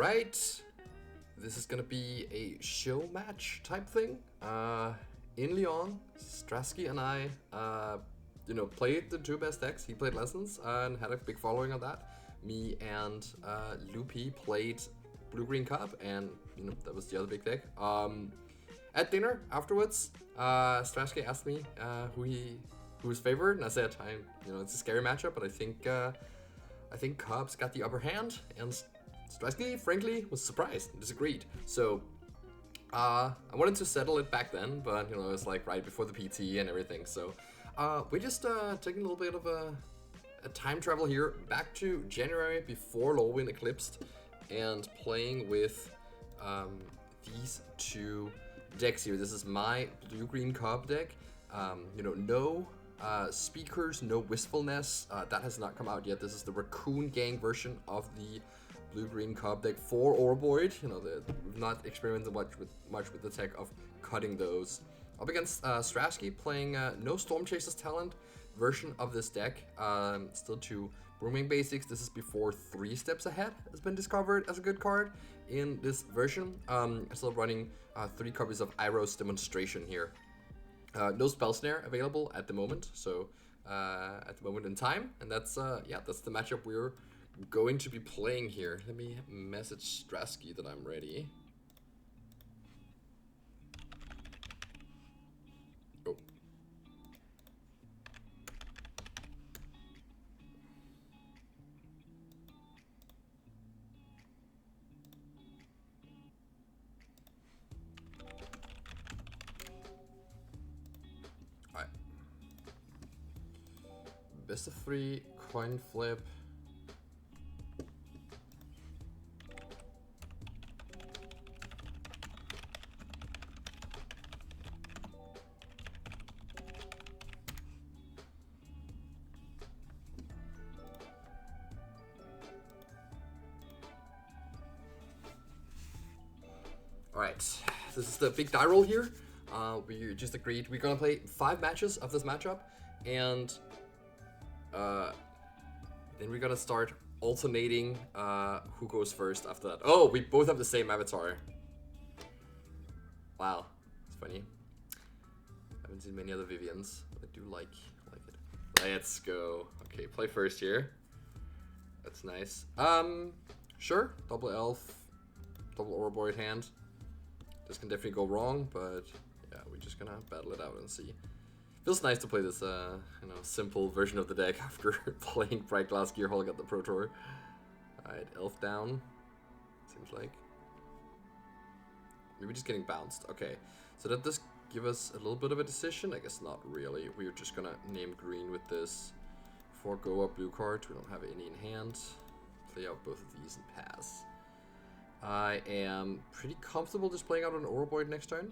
Alright, this is gonna be a show match type thing. In Lyon, Strasky and I, played the two best decks. He played Lessons and had a big following on that. Me and Loopy played Blue-Green Cup, and that was the other big deck. At dinner afterwards, Strasky asked me who was favored, and I said, it's a scary matchup, but I think Cubs got the upper hand, and Strasky, frankly, was surprised and disagreed. So I wanted to settle it back then, but it was like right before the PT and everything. So we're just taking a little bit of a time travel here back to January before Lowwind eclipsed, and playing with these two decks here. This is my Blue-Green Cub deck. No speakers, no wistfulness. That has not come out yet. This is the Raccoon Gang version of the Blue-Green Cub deck for Ouroboroid. We've not experimented much with the tech of cutting those. Up against Strasky, playing no Storm Chasers talent version of this deck. Still two Brooming Basics. This is before 3 Steps Ahead has been discovered as a good card in this version. Still running 3 copies of Iroh's Demonstration here. No Spell Snare available at the moment, so at the moment in time, and that's the matchup we're going to be playing here. Let me message Strasky that I'm ready. Oh. Alright. Best of 3, coin flip. Alright, this is the big die roll here. We just agreed we're gonna play 5 matches of this matchup, and then we're gonna start alternating who goes first after that. Oh, we both have the same avatar. Wow, it's funny. I haven't seen many other Vivians, but I do like it. Let's go. Okay, play first here. That's nice. Sure, double elf, double Ouroboroid hand. This can definitely go wrong, but yeah, we're just gonna battle it out and see. Feels nice to play this, simple version of the deck after playing Bright Glass Gearhulk at the Pro Tour. Alright, elf down. Seems like. Maybe just getting bounced. Okay, so that does give us a little bit of a decision. I guess not really. We're just gonna name green with this. Forgo our blue cards. We don't have any in hand. Play out both of these and pass. I am pretty comfortable just playing out an Ouroboroid next turn.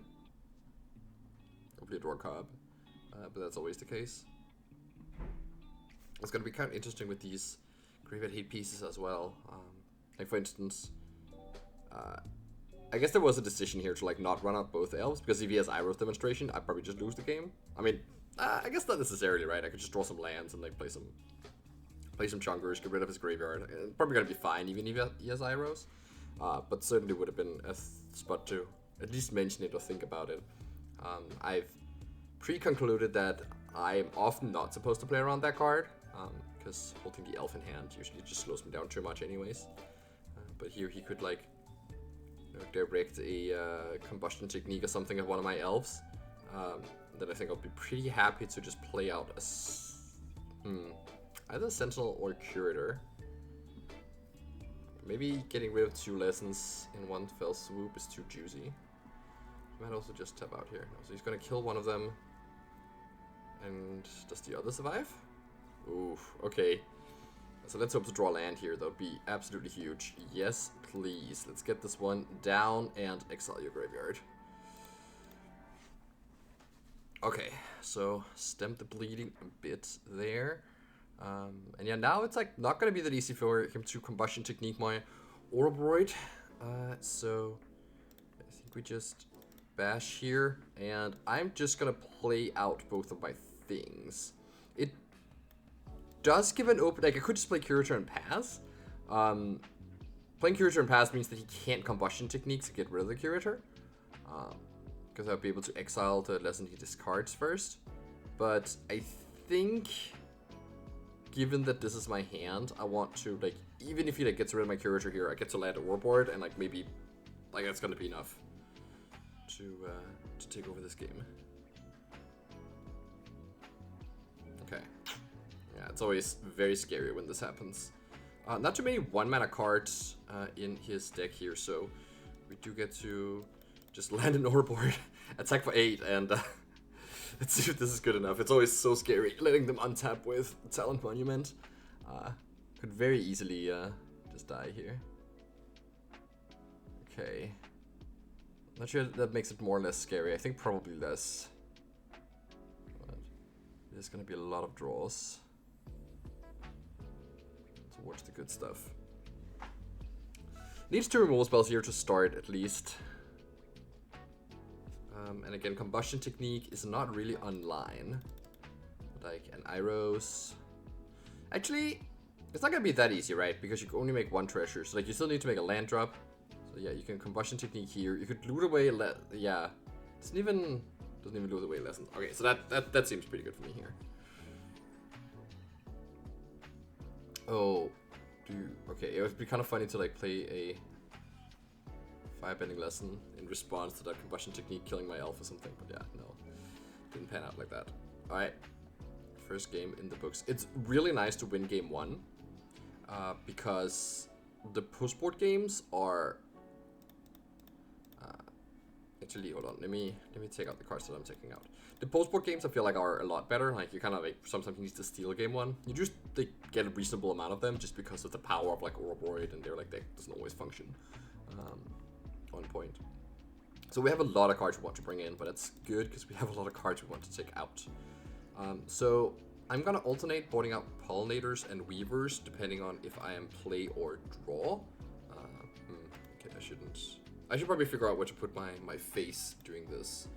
Hopefully a draw Cub, but that's always the case. It's going to be kind of interesting with these Graveyard Hate pieces as well. Like for instance, I guess there was a decision here to not run out both elves, because if he has Iroh's Demonstration, I'd probably just lose the game. I mean, I guess not necessarily, right? I could just draw some lands and play some chunkers, get rid of his graveyard. It's probably going to be fine even if he has Iroh's. But certainly would have been a spot to at least mention it or think about it. I've pre-concluded that I'm often not supposed to play around that card, because holding the elf in hand usually just slows me down too much anyways. But here he could direct a combustion technique or something at one of my elves. Then I think I'll be pretty happy to just play out either Sentinel or Curator. Maybe getting rid of 2 Lessons in one fell swoop is too juicy. He might also just tap out here. No, so he's gonna kill one of them. And does the other survive? Oof, okay. So let's hope to draw land here. That would be absolutely huge. Yes, please. Let's get this one down and exile your graveyard. Okay, so stem the bleeding a bit there. And yeah, now it's not gonna be that easy for him to combustion technique my Ouroboroid. So I think we just bash here, and I'm just gonna play out both of my things. It does give an open, I could just play Curator and pass. playing Curator in Pass means that he can't Combustion Techniques to get rid of the Curator. Because I'll be able to exile the lesson he discards first. But I think, given that this is my hand, I want to, like, even if he like gets rid of my Curator here, I get to land a Ouroboroid, and like maybe, like, that's gonna be enough to take over this game. Okay. Yeah, it's always very scary when this happens. Not too many 1-mana cards in his deck here, so we do get to just land an Ouroboroid, attack for 8, and let's see if this is good enough. It's always so scary letting them untap with Talent Monument. Could very easily just die here. Okay. Not sure that makes it more or less scary. I think probably less. But there's gonna be a lot of draws towards the good stuff. Needs 2 removal spells here to start, at least. And again, Combustion Technique is not really online. Like an Iros. Actually, it's not gonna be that easy, right? Because you can only make 1 treasure. So like, you still need to make a land drop. So yeah, you can Combustion Technique here. You could loot away. Yeah, doesn't even loot away lessons. Okay, so that seems pretty good for me here. Oh, okay. It would be kind of funny to like play a Firebending lesson in response to that Combustion Technique killing my elf or something. But yeah, no, didn't pan out like that. All right, first game in the books. It's really nice to win game 1 because the post-board games are. Actually, hold on. Let me take out the cards that I'm taking out. The post-board games I feel like are a lot better. Like you kind of like sometimes need to steal game 1. You just like, get a reasonable amount of them just because of the power of like Ouroboroid, and they're like deck doesn't always function on point. So we have a lot of cards we want to bring in, but it's good because we have a lot of cards we want to take out. So I'm gonna alternate boarding out Pollinators and Weavers depending on if I am play or draw. Okay, I should probably figure out where to put my face doing this.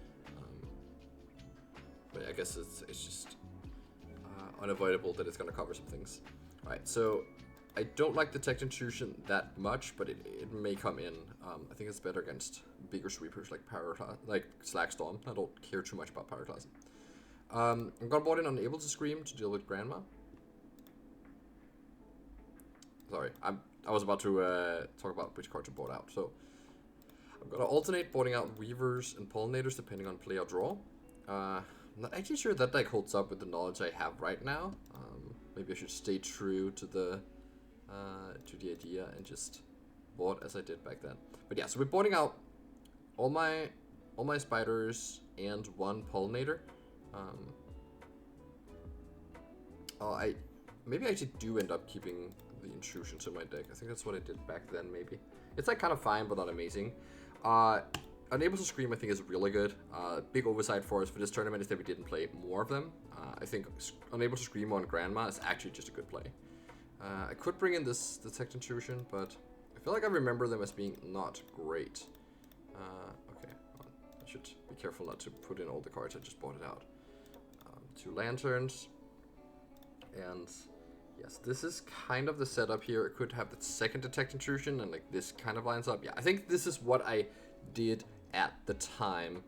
But I guess it's just unavoidable that it's gonna cover some things. Alright, so I don't like Detect Intrusion that much, but it may come in. I think it's better against bigger sweepers like Slackstorm. I don't care too much about Pyroclasm. I'm gonna board in Unable to Scream to deal with Grandma. Sorry, I was about to talk about which card to board out. So I'm gonna alternate boarding out Weavers and Pollinators depending on play or draw. I'm not actually sure that deck holds up with the knowledge I have right now. Maybe I should stay true to the idea and just board as I did back then. But yeah, so we're boarding out all my spiders and 1 Pollinator. Maybe I actually do end up keeping the intrusions in my deck. I think that's what I did back then. Maybe it's like kind of fine, but not amazing. Unable to Scream I think is really good. Big oversight for us for this tournament is that we didn't play more of them. I think Unable to Scream on Grandma is actually just a good play. I could bring in this Detect Intrusion, but I feel like I remember them as being not great. Okay, well, I should be careful not to put in all the cards I just bought it out. 2 Lanterns, and yes, this is kind of the setup here. It could have the second Detect Intrusion, and like this kind of lines up. Yeah, I think this is what I did at the time.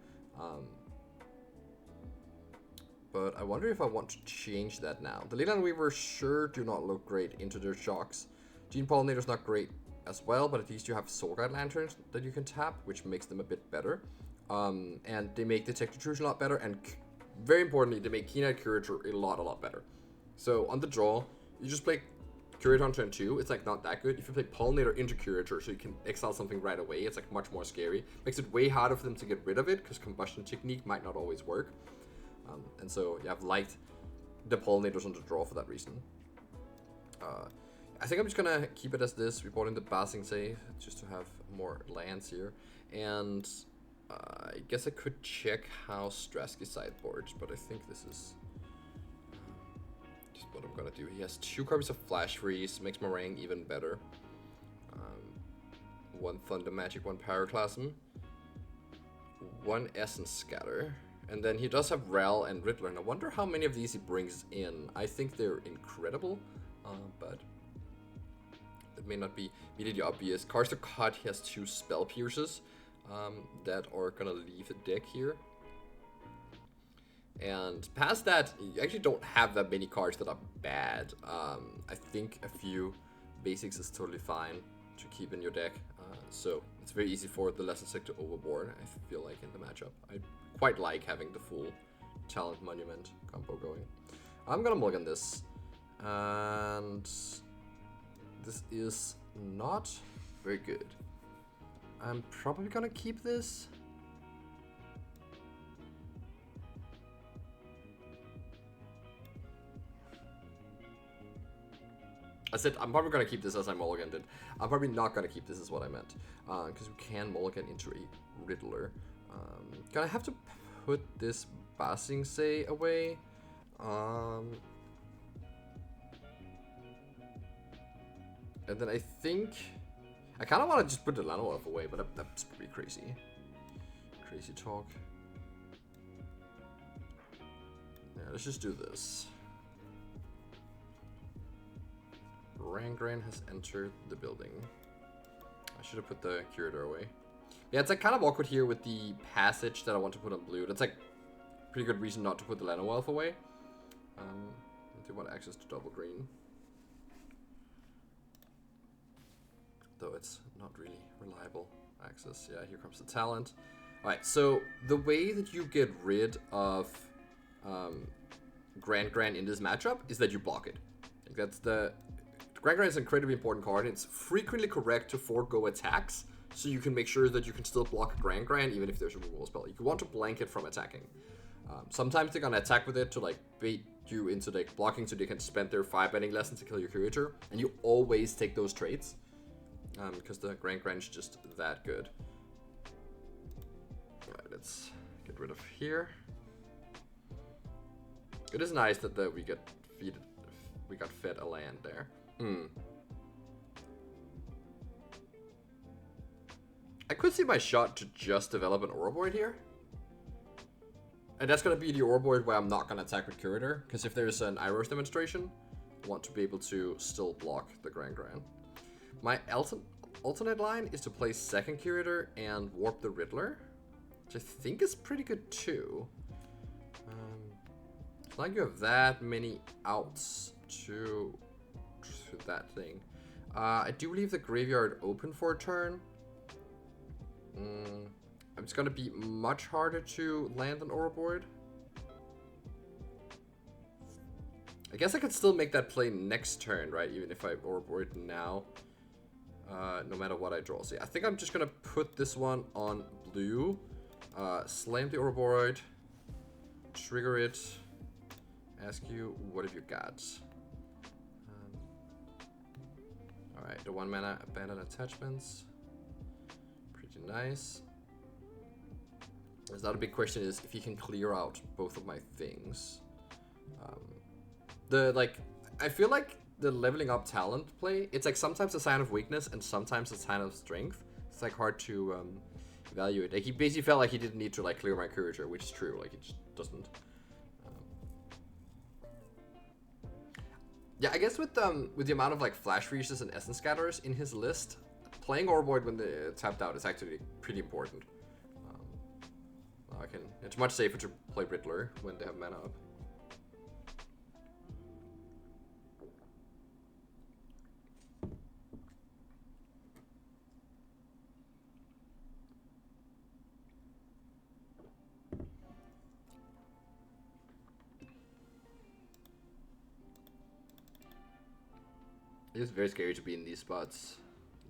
But I wonder if I want to change that now. The Leyland Weavers sure do not look great into their shocks. Gene Pollinator's not great as well, but at least you have Soul Guide Lanterns that you can tap, which makes them a bit better. And they make Detect Intrusion a lot better, and very importantly, they make Keen-Eyed Curator a lot better. So on the draw, you just play Curator on turn 2. It's like not that good. If you play Pollinator into Curator, so you can exile something right away, it's like much more scary. Makes it way harder for them to get rid of it, because Combustion Technique might not always work. And so you have liked the Pollinators on the draw for that reason. I think I'm just gonna keep it as this. We bought in the Basing Save just to have more lands here. And I guess I could check how Strasky sideboards, but I think this is just what I'm gonna do. He has 2 copies of Flash Freeze, makes Meringue even better. 1 Thunder Magic, 1 Pyroclasm, 1 Essence Scatter. And then he does have Rel and Riddler, and I wonder how many of these he brings in. I think they're incredible, but it may not be immediately obvious. Cards to cut, he has 2 Spell Pierces that are gonna leave the deck here. And past that, you actually don't have that many cards that are bad. I think a few basics is totally fine to keep in your deck. So it's very easy for the Lesson Sector Overboard, I feel like, in the matchup. I quite like having the full Talent Monument combo going. I'm gonna mulligan this. And this is not very good. I'm probably gonna keep this. I said I'm probably gonna keep this as I mulliganed it. I'm probably not gonna keep this is what I meant. Because we can mulligan into a Riddler. Gonna have to put this Basing Say away. And then I think I kind of want to just put the Llanowar away, but that's pretty crazy. Crazy talk. Yeah, let's just do this. Rangran has entered the building. I should have put the Curator away. Yeah, it's like kind of awkward here with the passage that I want to put on blue. That's like pretty good reason not to put the Llanowar away. I do want access to double green. Though it's not really reliable access. Yeah, here comes the talent. Alright, so the way that you get rid of Grand in this matchup is that you block it. Like that's the Grand is an incredibly important card. It's frequently correct to forego attacks, so you can make sure that you can still block a Grand even if there's a removal spell. You want to blanket from attacking. Sometimes they're gonna attack with it to like bait you into like blocking so they can spend their firebending lessons to kill your Curator, and you always take those traits. Because the Grand is just that good. Alright, let's get rid of here. It is nice that we got fed a land there. I could see my shot to just develop an Ouroboroid here. And that's going to be the Ouroboroid where I'm not going to attack with Curator. Because if there's an Iros demonstration, I want to be able to still block the Grand. My alternate line is to play second Curator and warp the Riddler, which I think is pretty good too. It's not like you have that many outs to that thing. I do leave the graveyard open for a turn. It's going to be much harder to land an Ouroboroid. I guess I could still make that play next turn, right? Even if I Ouroboroid now. No matter what I draw. So yeah, I think I'm just gonna put this one on blue, slam the Ouroboroid, trigger it, ask you, what have you got? Alright, the 1 mana abandoned attachments. Pretty nice. There's not a big question is if he can clear out both of my things. I feel like the leveling up talent play, it's like sometimes a sign of weakness and sometimes a sign of strength. It's like hard to evaluate. Like he basically felt like he didn't need to like clear my Curator, which is true. Like it just doesn't. Yeah, I guess with the amount of like Flash Freezes and Essence Scatterers in his list, playing Ouroboroid when they're tapped out is actually pretty important. It's much safer to play Riddler when they have mana up. It's very scary to be in these spots.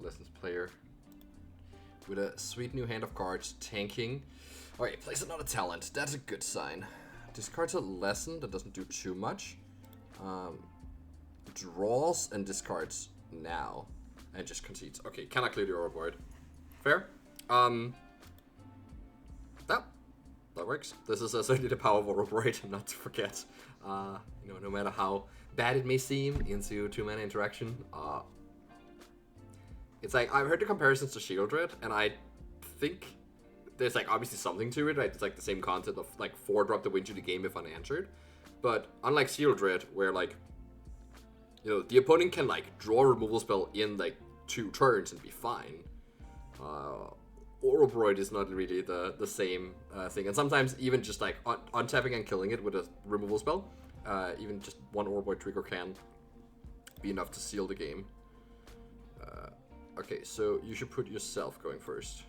Lessons player. With a sweet new hand of cards, tanking. Alright, plays another talent. That's a good sign. Discards a lesson that doesn't do too much. Draws and discards now. And just concedes. Okay, cannot clear the Ouroboroid. Fair. That works. This is certainly the power of Ouroboroid, not to forget. No matter how bad it may seem into 2-mana interaction, it's like I've heard the comparisons to Shieldred, and I think there's like obviously something to it, right? It's like the same concept of like 4-drop the win to the game if unanswered, but unlike Shieldred, where like the opponent can like draw a removal spell in like 2 turns and be fine. Ouroboroid is not really the same thing, and sometimes even just like untapping and killing it with a removal spell, even just one Ouroboroid trigger can be enough to seal the game. Okay, so you should put yourself going first.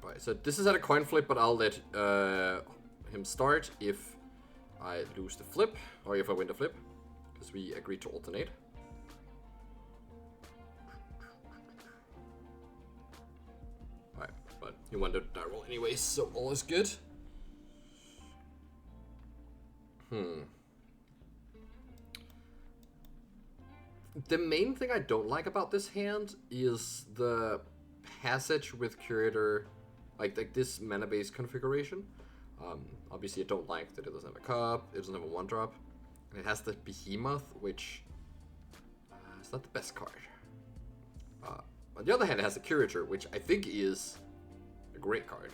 Alright, so this is at a coin flip, but I'll let him start if I lose the flip, or if I win the flip, because we agreed to alternate. Alright, but he wanted that roll anyways, so all is good. The main thing I don't like about this hand is the passage with Curator, like this mana-based configuration. Obviously, I don't like that it doesn't have a cup, it doesn't have a 1-drop, and it has the Behemoth, which is not the best card. On the other hand, it has the Curator, which I think is a great card.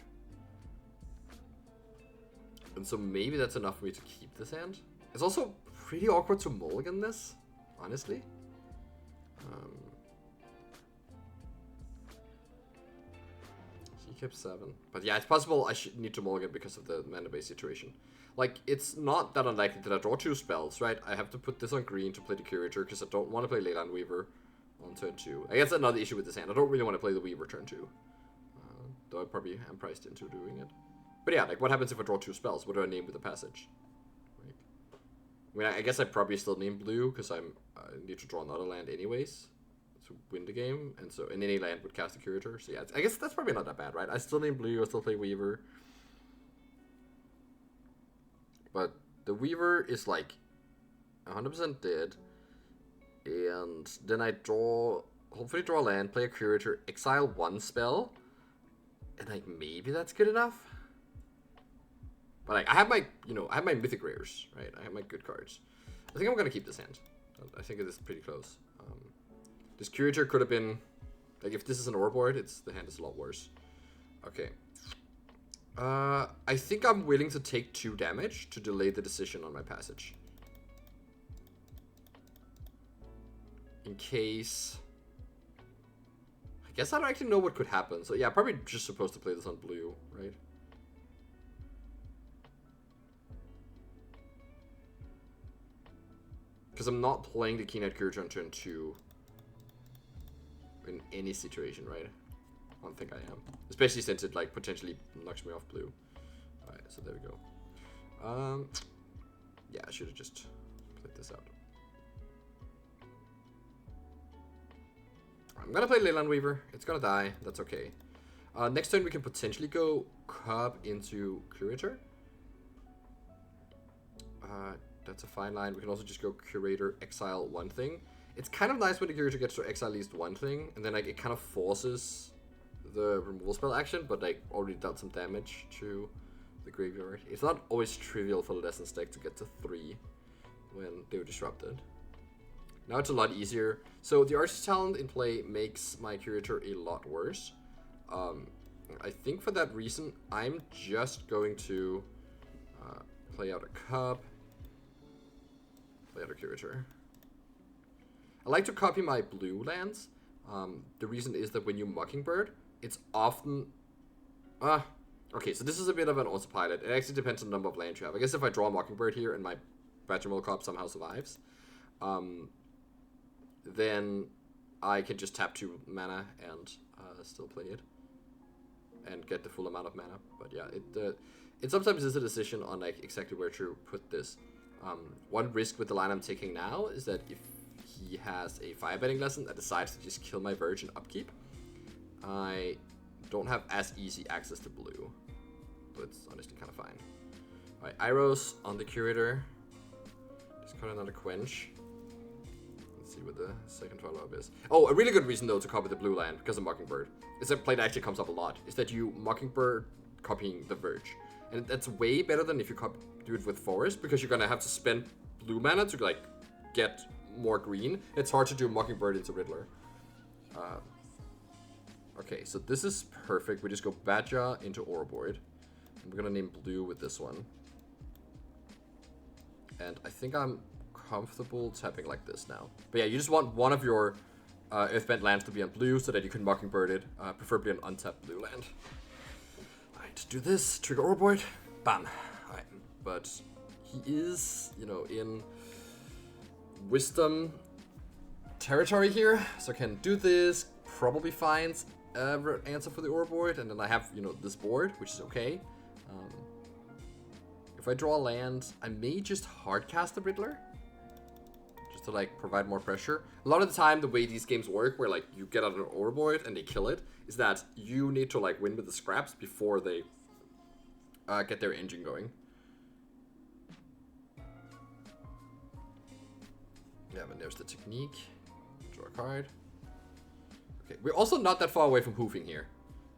And so maybe that's enough for me to keep this hand. It's also pretty awkward to mulligan this, honestly. He kept 7. But yeah, it's possible I should need to mulligan because of the mana-based situation. Like, it's not that unlikely that I draw 2 spells, right? I have to put this on green to play the Curator because I don't want to play Leyline Weaver on turn 2. I guess another issue with this hand. I don't really want to play the Weaver turn 2. Though I probably am priced into doing it. But yeah, like, what happens if I draw 2 spells? What do I name with the passage? Like, I mean, I guess I probably still name blue, because I need to draw another land anyways to win the game, and so in any land would cast a Curator. So yeah, I guess that's probably not that bad, right? I still name blue, I still play Weaver. But the Weaver is, like, 100% dead, and then I hopefully draw a land, play a Curator, exile 1 spell, and, like, maybe that's good enough? But like, I have my mythic rares, right? I have my good cards. I think I'm gonna keep this hand. I think it is pretty close. This Curator could have been, like, if this is an Ouroboroid, the hand is a lot worse. Okay. I think I'm willing to take 2 damage to delay the decision on my passage. In case, I guess I don't actually know what could happen. So yeah, probably just supposed to play this on blue, right? Because I'm not playing the Keen-Eyed Curator on turn 2 in any situation, right? I don't think I am. Especially since it, like, potentially knocks me off blue. Alright, so there we go. Yeah, I should have just played this out. I'm gonna play Leyline Weaver. It's gonna die. That's okay. Next turn we can potentially go Cub into Curator. That's a fine line. We can also just go Curator, exile 1 thing. It's kind of nice when the Curator gets to exile at least 1 thing, and then, like, it kind of forces the removal spell action, but, like, already dealt some damage to the graveyard. It's not always trivial for the Lessons deck to get to 3 when they were disrupted. Now it's a lot easier. So the Archer's Talent in play makes my Curator a lot worse. I think for that reason, I'm just going to play out a Cub. Play out a Curator. I like to copy my blue lands. The reason is that when you Mockingbird, it's often... okay, so this is a bit of an autopilot. It actually depends on the number of lands you have. I guess if I draw a Mockingbird here and my Badgermill Cop somehow survives, then I can just tap 2 mana and still play it. And get the full amount of mana. But yeah, it sometimes is a decision on, like, exactly where to put this. One risk with the line I'm taking now is that if he has a Firebending Lesson that decides to just kill my Virgin upkeep, I don't have as easy access to blue. So it's honestly kind of fine. Alright, Iros on the Curator. Discard another Quench. Let's see what the second follow-up is. Oh, a really good reason, though, to copy the blue land because of Mockingbird is that play that actually comes up a lot. Is that you Mockingbird copying the Verge. And that's way better than if you do it with Forest, because you're gonna have to spend blue mana to, like, get more green. It's hard to do Mockingbird into Riddler. Okay, so this is perfect. We just go Badger into Ouroboroid. And we're gonna name blue with this one. And I think I'm comfortable tapping like this now. But yeah, you just want one of your Earthbent lands to be on blue so that you can Mockingbird it, preferably an untapped blue land. Alright, do this, trigger Ouroboroid, bam. Alright, but he is, you know, in wisdom territory here, so I can do this, probably finds an answer for the Ouroboroid, and then I have, you know, this board, which is okay. If I draw a land, I may just hardcast the Riddler, just to like provide more pressure. A lot of the time, the way these games work, where like you get out an Ouroboroid and they kill it, is that you need to like win with the scraps before they get their engine going. Yeah, but there's the technique. Draw a card. Okay, we're also not that far away from hoofing here.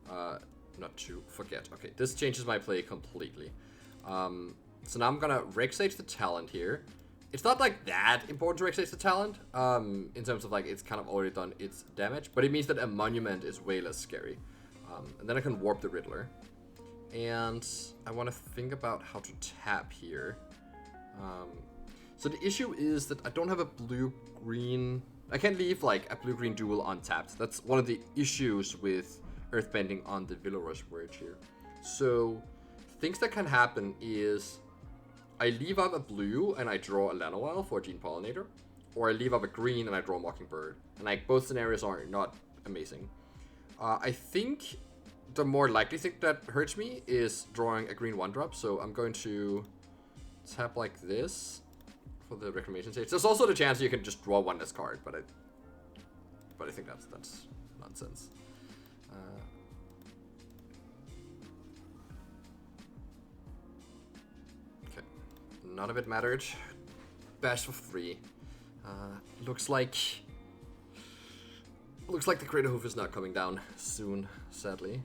Not to forget. Okay, this changes my play completely. So now I'm gonna Rexage the Talent here. It's not like that important to Rexage the Talent, in terms of like it's kind of already done its damage, but it means that a Monument is way less scary. And then I can Warp the Riddler. And I want to think about how to tap here. So the issue is that I don't have a blue-green... I can't leave like a blue-green duel untapped. That's one of the issues with Earthbending on the Villa-Rush Voyage here. So things that can happen is I leave out a blue and I draw a Llanowar for a Gene Pollinator, or I leave out a green and I draw a Mockingbird. And like both scenarios are not amazing. I think the more likely thing that hurts me is drawing a green 1-drop. So I'm going to tap like this for the Reclamation stage. There's also the chance you can just draw one less card, but I think that's nonsense. Okay, none of it mattered. Bash for 3. Looks like the Crater Hoof is not coming down soon, sadly.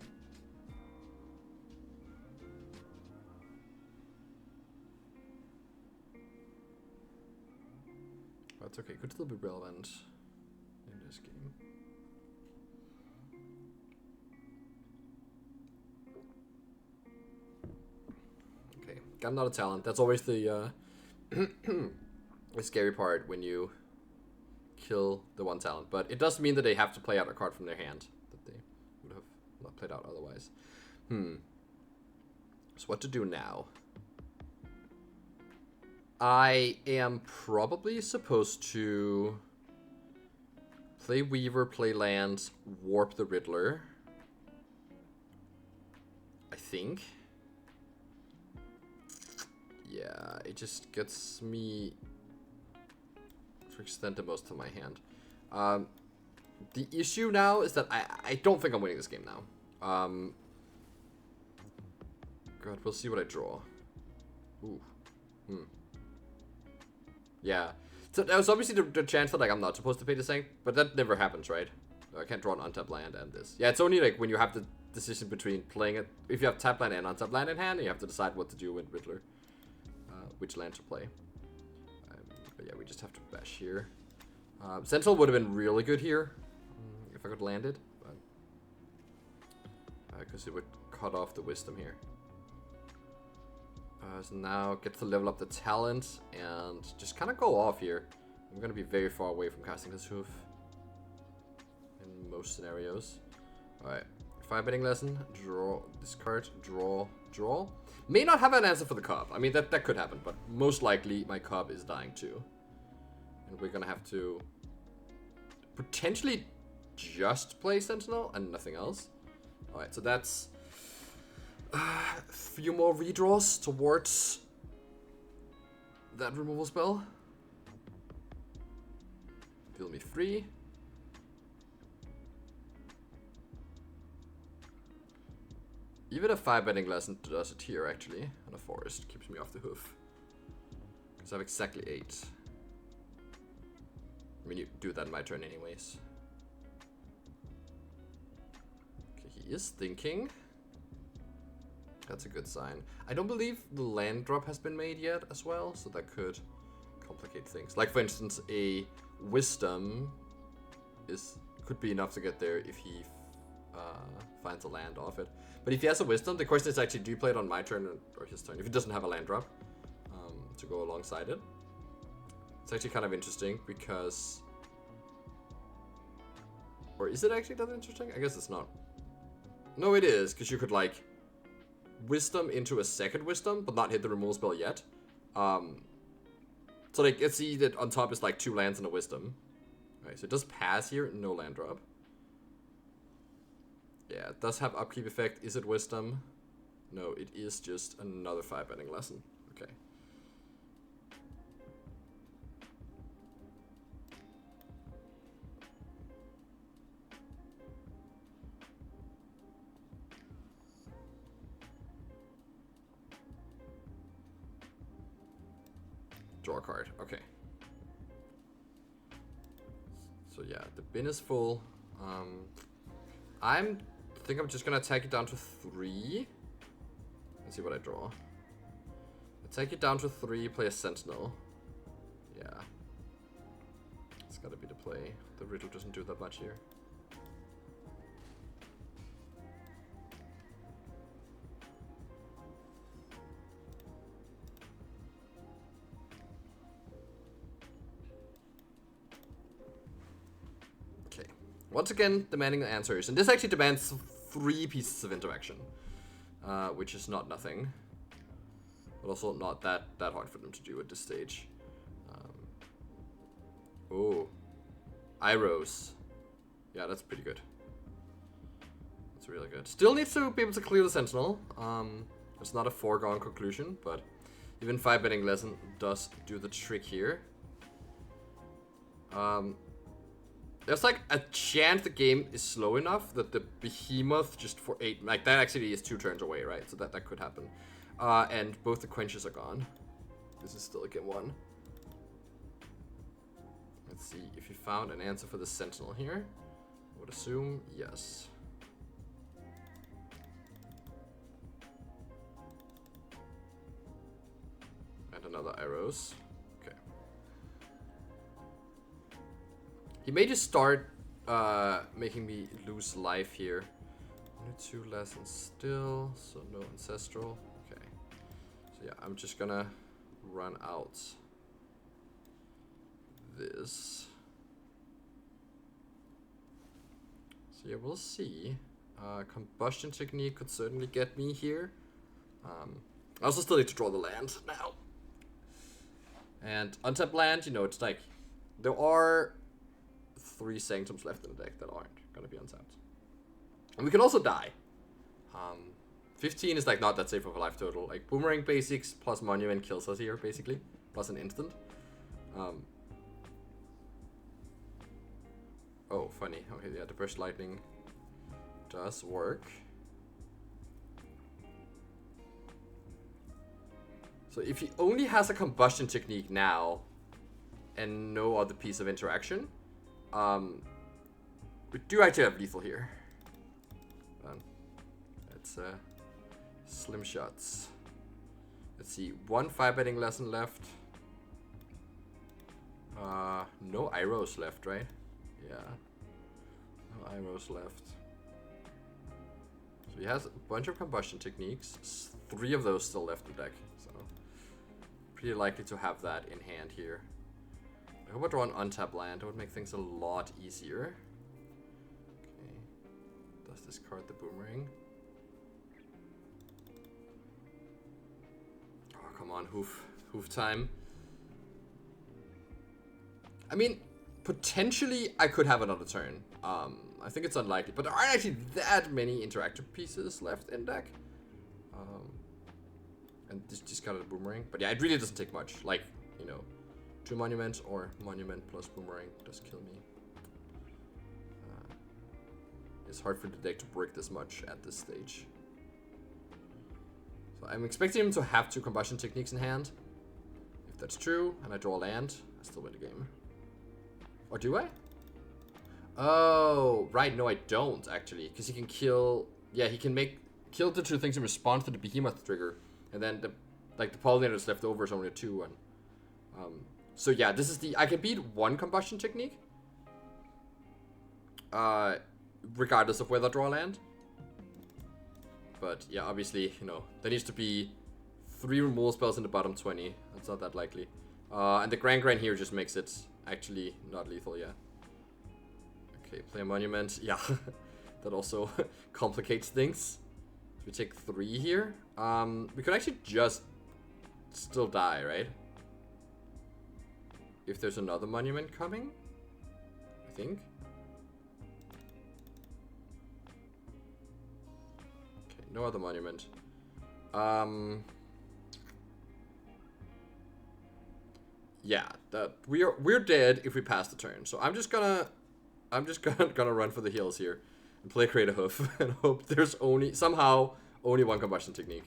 That's okay, could still be relevant in this game. Okay, got another talent. That's always the the scary part when you kill the one talent, but it does mean that they have to play out a card from their hand that they would have not played out otherwise. So what to do now? I am probably supposed to play Weaver, play lands, warp the Riddler. I think. Yeah, it just gets me to extend the most of my hand. The issue now is that I don't think I'm winning this game now. God, we'll see what I draw. Ooh. Yeah. So that was obviously the chance that like I'm not supposed to pay the Sanct, but that never happens, right? I can't draw an untapped land and this. Yeah, it's only like when you have the decision between playing it. If you have tapped land and untapped land in hand, you have to decide what to do with Riddler. Which land to play. But yeah, we just have to bash here. Sentinel would have been really good here if I could land it, but because it would cut off the wisdom here. So now get to level up the talent and just kind of go off here. I'm going to be very far away from casting this hoof in most scenarios. Alright, 5-betting lesson, draw, discard, draw. May not have an answer for the Cobb. I mean, that could happen, but most likely my Cobb is dying too. And we're going to have to potentially just play Sentinel and nothing else. Alright, so that's a few more redraws towards that removal spell. Deal me 3. Even a 5-betting lesson does it here, actually. And a forest keeps me off the hoof. Because I have exactly 8. I mean, you do that in my turn anyways. Okay, he is thinking. That's a good sign. I don't believe the land drop has been made yet as well, so that could complicate things. Like, for instance, a wisdom could be enough to get there if he finds a land off it. But if he has a wisdom, the question is actually, do you play it on my turn or his turn? If he doesn't have a land drop. to go alongside it. It's actually kind of interesting because... Or is it actually that interesting? I guess it's not. No, it is, because you could, like, Wisdom into a second Wisdom, but not hit the removal spell yet. So, like, let's see that on top is, like, 2 lands and a Wisdom. Alright, so it does pass here, no land drop. Yeah, it does have upkeep effect. Is it Wisdom? No, it is just another 5-betting lesson. Okay. Draw a card. Okay. So yeah, the bin is full. I think I'm just gonna attack it down to 3. Let's see what I draw. Attack it down to 3, play a Sentinel. Yeah. It's gotta be the play. The Riddle doesn't do that much here. Okay. Once again, demanding answers. And this actually demands 3 pieces of interaction. Which is not nothing. But also not that hard for them to do at this stage. Oh. Iros. Yeah, that's pretty good. That's really good. Still needs to be able to clear the Sentinel. It's not a foregone conclusion, but even 5-betting lesson does do the trick here. There's like a chance the game is slow enough that the Behemoth just for 8, like that actually is 2 turns away, right? So that could happen. And both the quenches are gone. This is still a game 1. Let's see if you found an answer for the Sentinel here. I would assume yes. And another Iros. Okay. He may just start making me lose life here. Only 2 lessons still, so no Ancestral. Okay. So yeah, I'm just gonna run out this. So yeah, we'll see. Combustion Technique could certainly get me here. I also still need to draw the land now. And untapped land, you know, it's like there are 3 Sanctums left in the deck that aren't gonna be untapped. And we can also die. 15 is like not that safe of a life total. Like Boomerang basics plus Monument kills us here, basically. Plus an instant. Oh, funny. Okay, yeah, the Burst Lightning does work. So if he only has a Combustion Technique now and no other piece of interaction, we do actually have lethal here. That's slim shots. Let's see, 1 5-betting lesson left. No Iros left, right? Yeah. No Iros left. So he has a bunch of Combustion Techniques. 3 of those still left in the deck. So pretty likely to have that in hand here. I hope I draw an untapped land. That would make things a lot easier. Okay. Does discard the Boomerang. Oh, come on, hoof time. I mean, potentially I could have another turn. I think it's unlikely, but there aren't actually that many interactive pieces left in deck. And this just got a Boomerang. But yeah, it really doesn't take much. Like, you know, 2 monuments or monument plus Boomerang does kill me. It's hard for the deck to break this much at this stage. So I'm expecting him to have 2 Combustion Techniques in hand. If that's true, and I draw a land, I still win the game. Or do I? Oh, right, no I don't actually. Because he can kill, yeah, he can kill the 2 things in response to the Behemoth trigger. And then the pollinator that's left over is only a 2 one. So yeah, this is I can beat 1 Combustion Technique. Regardless of whether I draw land. But yeah, obviously, you know, there needs to be 3 removal spells in the bottom 20. It's not that likely. And the Grand here just makes it actually not lethal, yeah. Okay, play a monument. Yeah, that also complicates things. We take 3 here. We could actually just still die, right? If there's another monument coming, I think. Okay, no other monument. Yeah, that we're dead if we pass the turn. So I'm just gonna run for the hills here and play Create a Hoof and hope there's somehow only one combustion technique.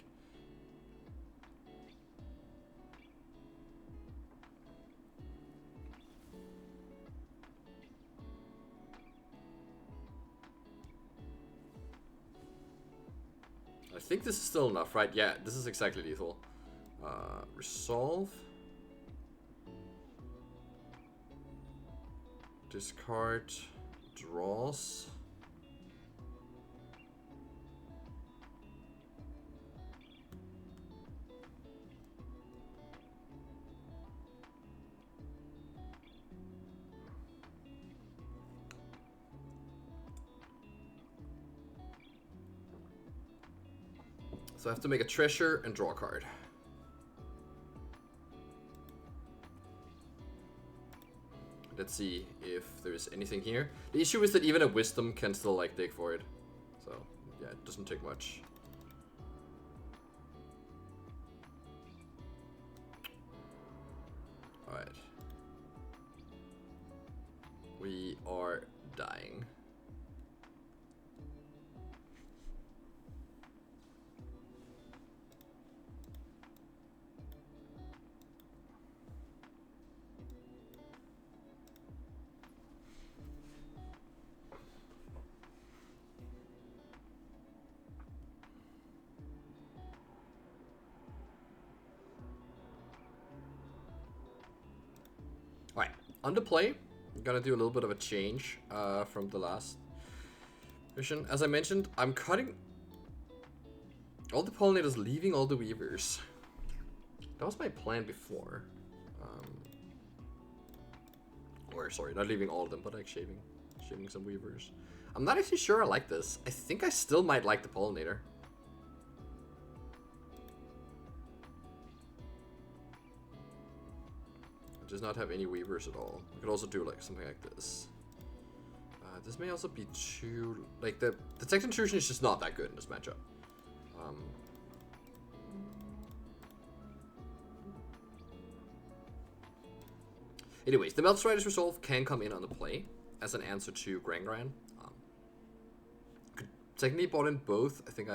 I think this is still enough, right? Yeah, this is exactly lethal. Resolve. Discard. Draws. So I have to make a treasure and draw a card. Let's see if there's anything here. The issue is that even a wisdom can still like dig for it. So yeah, it doesn't take much. Alright. We are dying. Alright, on the play, I'm gonna do a little bit of a change from the last mission. As I mentioned, I'm cutting all the pollinators, leaving all the weavers. That was my plan before. Or sorry, not leaving all of them, but like shaving some weavers. I'm not actually sure I like this. I think I still might like the pollinator. It does not have any weavers at all. We could also do like something like this. This may also be too like the tech intrusion is just not that good in this matchup. Anyways, the Meltstrider's Resolve can come in on the play as an answer to Gran. Could technically bought in both. I think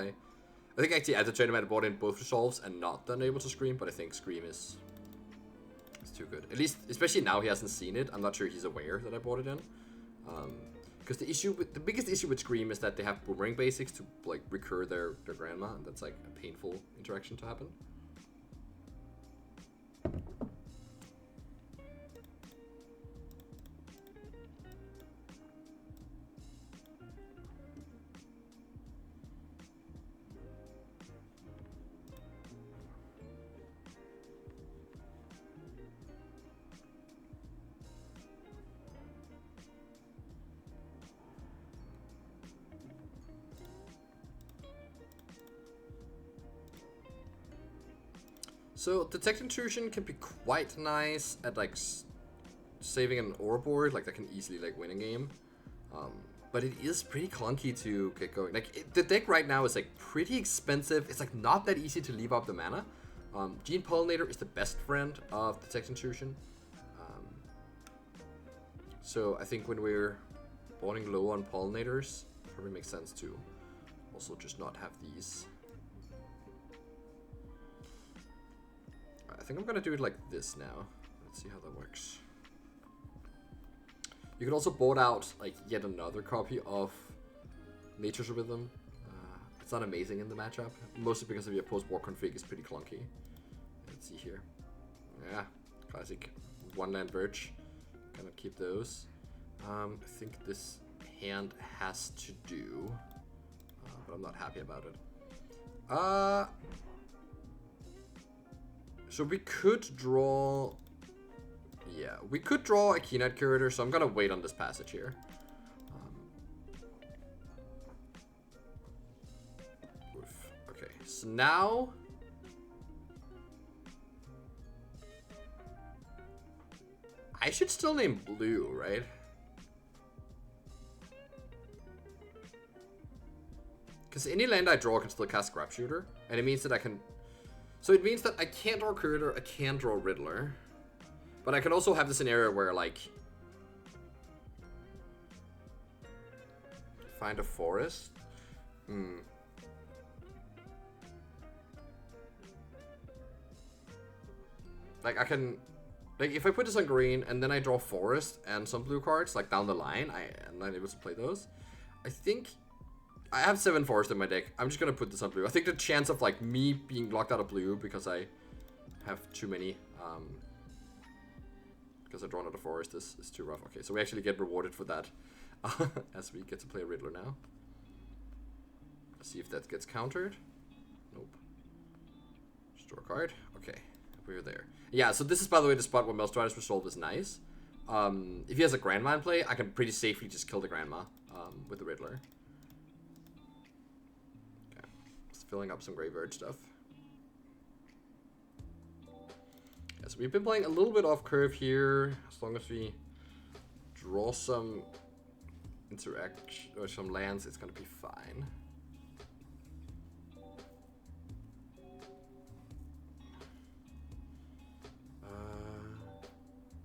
actually at the trade I might have bought in both Resolves and not done able to Scream, but I think Scream is too good. At least, especially now he hasn't seen it. I'm not sure he's aware that I bought it in. Because the biggest issue with Scream is that they have boomerang basics to like recur their grandma, and that's like a painful interaction to happen. So Detect Intrusion can be quite nice at like saving an Ouroboroid, like that can easily like win a game. But it is pretty clunky to get going. Like the deck right now is like pretty expensive. It's like not that easy to leave up the mana. Gene Pollinator is the best friend of Detect Intrusion. So I think when we're boarding low on pollinators, it probably makes sense to also just not have these. I think I'm gonna do it like this now. Let's see how that works. You can also board out like yet another copy of Nature's Rhythm. It's not amazing in the matchup, mostly because of your post-war config is pretty clunky. Let's see here. Yeah, classic one-land Birch. Gonna keep those. I think this hand has to do, but I'm not happy about it. So we could draw... Yeah, we could draw a Keynight Curator, so I'm gonna wait on this passage here. Okay, so now... I should still name blue, right? Because any land I draw can still cast Scrap Shooter, and it means that I can... So it means that I can't draw Curator, I can't draw Riddler. But I can also have the scenario where, like... Find a forest? Like, I can... Like, if I put this on green, and then I draw forest and some blue cards, like, down the line, I'm not able to play those. I think... I have 7 forest in my deck. I'm just gonna put this on blue. I think the chance of, like, me being locked out of blue because I have too many... because I draw another forest is too rough. Okay, so we actually get rewarded for that as we get to play a Riddler now. Let's see if that gets countered. Nope. Just draw a card. Okay, we're there. Yeah, so this is, by the way, the spot where Melstrider's Resolve is nice. If he has a Grandma in play, I can pretty safely just kill the Grandma with the Riddler. Okay, just filling up some graveyard stuff. So we've been playing a little bit off curve here. As long as we draw some interaction or some lands, it's gonna be fine.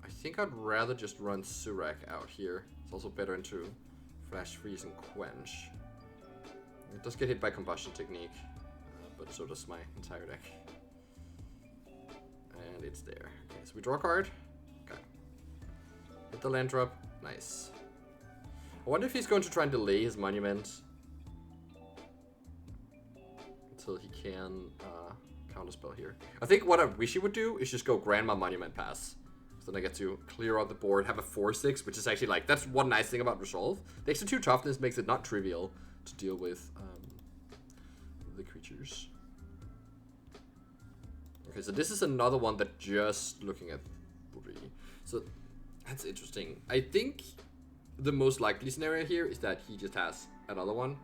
I think I'd rather just run Surak out here. It's also better into Flash Freeze and Quench. It does get hit by Combustion Technique, but so does my entire deck. And it's there. Okay, so we draw a card. Okay. Hit the land drop. Nice. I wonder if he's going to try and delay his monument until he can counterspell here. I think what I wish he would do is just go Grandma Monument Pass. So then I get to clear out the board, have a 4/6, which is actually like, that's one nice thing about Resolve. The extra 2 toughness makes it not trivial to deal with the creatures. Okay, so this is another one that just looking at 3. So that's interesting. I think the most likely scenario here is that he just has another one.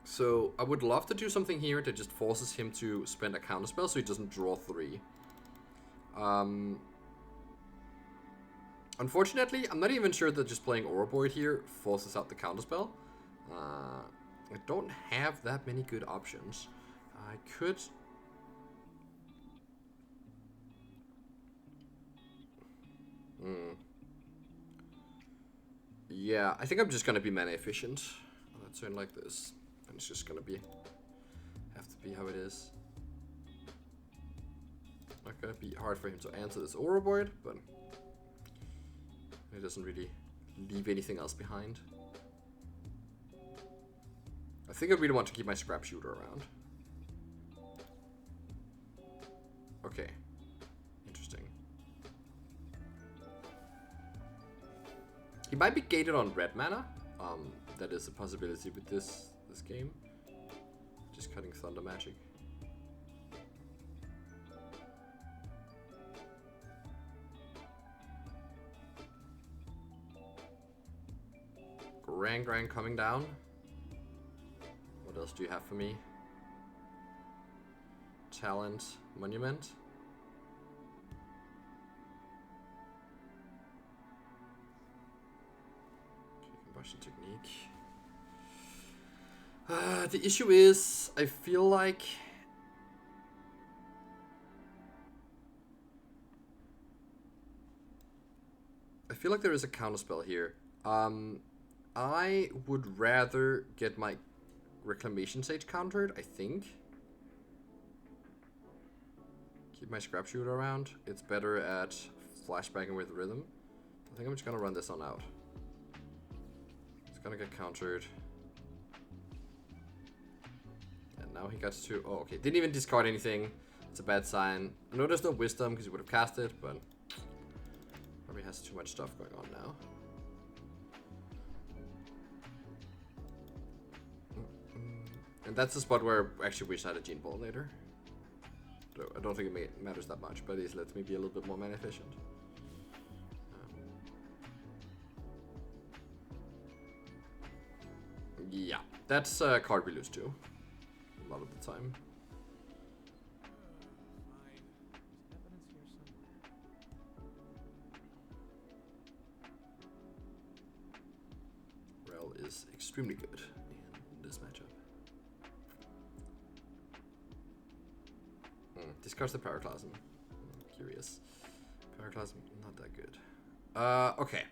So I would love to do something here that just forces him to spend a counterspell so he doesn't draw 3. Unfortunately, I'm not even sure that just playing Ouroboroid here forces out the counterspell. I don't have that many good options. I could... Yeah, I think I'm just gonna be mana efficient. Let's turn like this. And it's just gonna be... have to be how it is. Not gonna be hard for him to answer this Ouroboroid, but... it doesn't really leave anything else behind. I think I really want to keep my Scrap Shooter around. Okay. Interesting. He might be gated on red mana. That is a possibility with this game. Just cutting Thunder Magic. Grand coming down. What else do you have for me? Talent, Monument. Okay, Combustion Technique. The issue is, I feel like there is a counterspell here. I would rather get my Reclamation Sage countered, I think. Keep my Scrap Shooter around. It's better at flashbacking with Rhythm. I think I'm just gonna run this on out. It's gonna get countered. And now he got to... oh, okay. Didn't even discard anything. It's a bad sign. I know there's no Wisdom because he would have cast it, but... probably has too much stuff going on now. And that's the spot where I actually wish I had a Gene Pollinator. Though don't think it matters that much, but at least lets me be a little bit more mana efficient. Yeah, that's a card we lose to a lot of the time. Rel is extremely good in this matchup. Discards the Pyroclasm. Curious. Pyroclasm, not that good. Okay.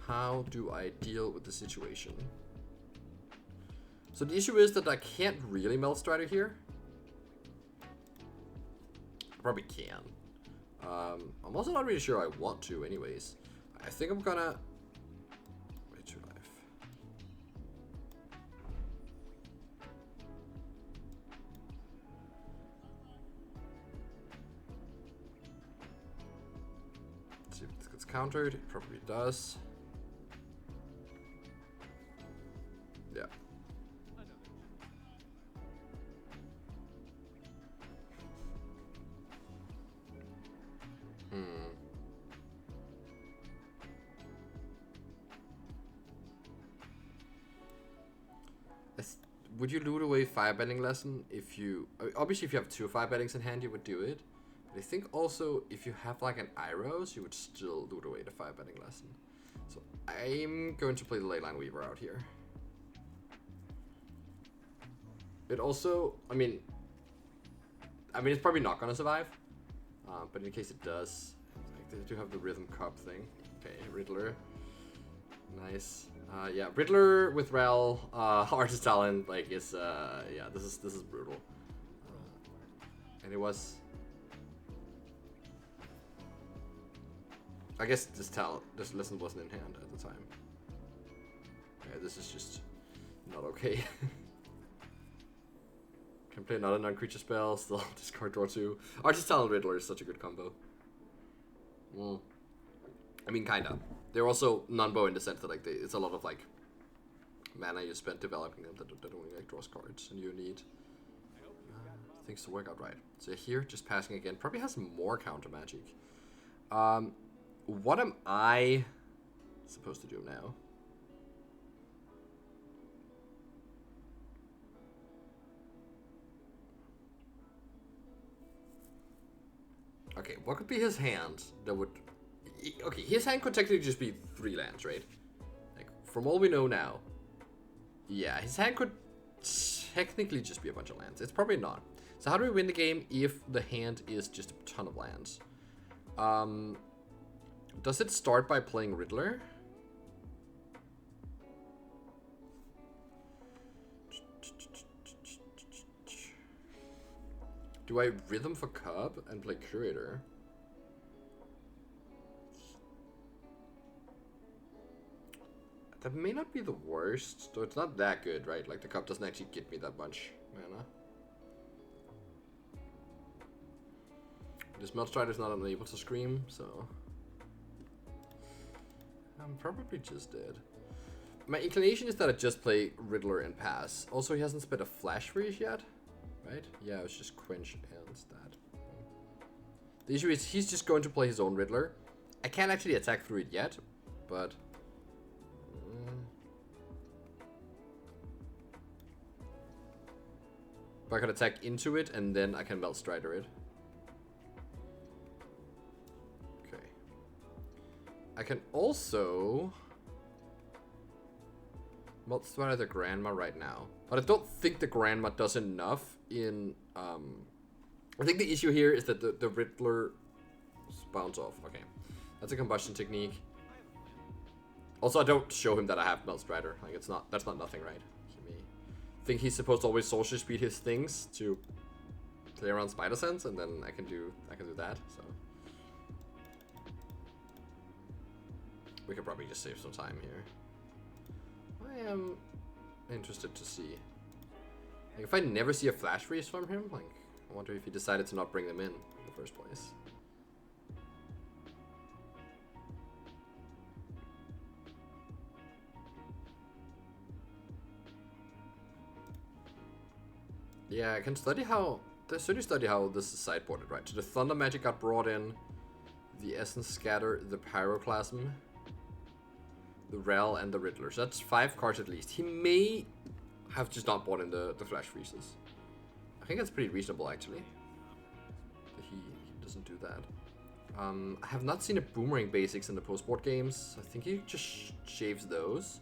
How do I deal with the situation? So the issue is that I can't really Melt Strider here. I probably can. I'm also not really sure I want to anyways. I think I'm gonna... Wait, 2 life. Let's see if this gets countered. It probably does. Yeah. Would you loot away Firebending Lesson if you... Obviously, if you have 2 Firebendings in hand, you would do it. But I think also, if you have like an Iros, you would still loot away the Firebending Lesson. So I'm going to play the Leyline Weaver out here. It also... I mean, it's probably not going to survive. But in case it does... They do have the Rhythm Cup thing. Okay, Riddler. Nice. Yeah, Riddler with Rel, Artist Talent, like, is, yeah, this is brutal. And it was... I guess this lesson wasn't in hand at the time. Yeah, this is just not okay. Can play another non-creature spell, still discard draw 2. Artist Talent Riddler is such a good combo. Well, I mean, kinda. They're also non-bow in the sense that like it's a lot of like mana you spend developing them that only like draws cards, and you need things to work out right. So here, just passing again, probably has more counter magic. What am I supposed to do now? Okay, what could be his hand that would... Okay, his hand could technically just be 3 lands, right? Like, from all we know now. Yeah, his hand could technically just be a bunch of lands. It's probably not. So how do we win the game if the hand is just a ton of lands? Does it start by playing Riddler? Do I Rhythm for Cub and play Curator? That may not be the worst, though it's not that good, right? Like, the Cup doesn't actually get me that much mana. This Melt Strider's not unable to scream, so... I'm probably just dead. My inclination is that I just play Riddler and pass. Also, he hasn't spent a Flash Freeze yet, right? Yeah, it's just Quench and Stat. The issue is he's just going to play his own Riddler. I can't actually attack through it yet, but... But I can attack into it, and then I can Melt Strider it. Okay. I can also... Melt Strider the Grandma right now. But I don't think the Grandma does enough in... I think the issue here is that the Riddler bounce off. Okay. That's a combustion technique. Also, I don't show him that I have Melt Strider. Like, it's not... That's not nothing, right? I think he's supposed to always social speed his things to play around Spider Sense, and then I can do that. So we could probably just save some time here. I am interested to see. Like, if I never see a Flash Freeze from him, like, I wonder if he decided to not bring them in the first place. Yeah, I can study how they certainly study how this is sideboarded, right? So the Thunder Magic got brought in, the Essence Scatter, the Pyroclasm, the Rel, and the Riddler. So that's 5 cards at least. He may have just not bought in the Flash Freezes. I think that's pretty reasonable, actually. That he doesn't do that. I have not seen a Boomerang Basics in the post-board games. I think he just shaves those.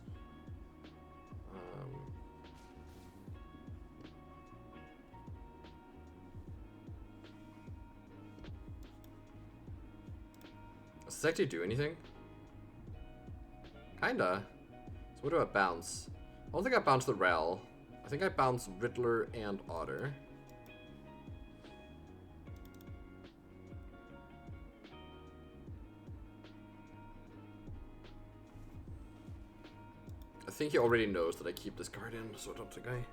Does this actually do anything? Kinda. So what do I bounce? I don't think I bounced the Rel. I think I bounced Riddler and Otter. I think he already knows that I keep this card in, so I don't think I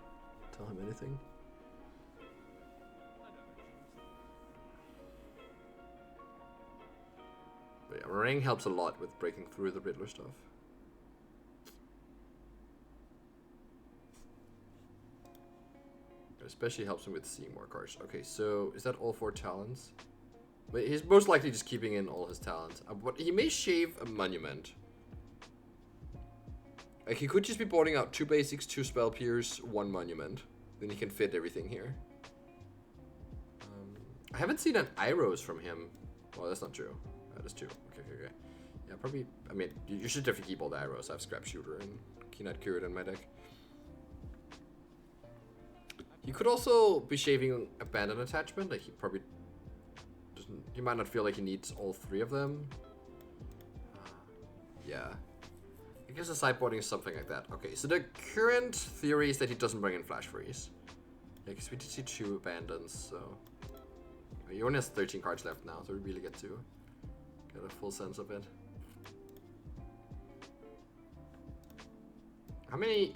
tell him anything. But yeah, Meringue helps a lot with breaking through the Riddler stuff. It especially helps him with seeing more cards. Okay, so is that all 4 talents? But he's most likely just keeping in all his talents. But he may shave a Monument. Like, he could just be boarding out 2 basics, 2 spell pierce, 1 monument. Then he can fit everything here. I haven't seen an Iros from him. Well, that's not true. That is 2. Okay. Yeah, probably. I mean, you should definitely keep all the Iros. I have Scrap Shooter and Keynight Curate in my deck. He could also be shaving Abandon Attachment. Like, he probably doesn't. He might not feel like he needs all 3 of them. Yeah. I guess the sideboarding is something like that. Okay, so the current theory is that he doesn't bring in Flash Freeze. Yeah, because we did see 2 abandons, so... He only has 13 cards left now, so we really get to get a full sense of it. How many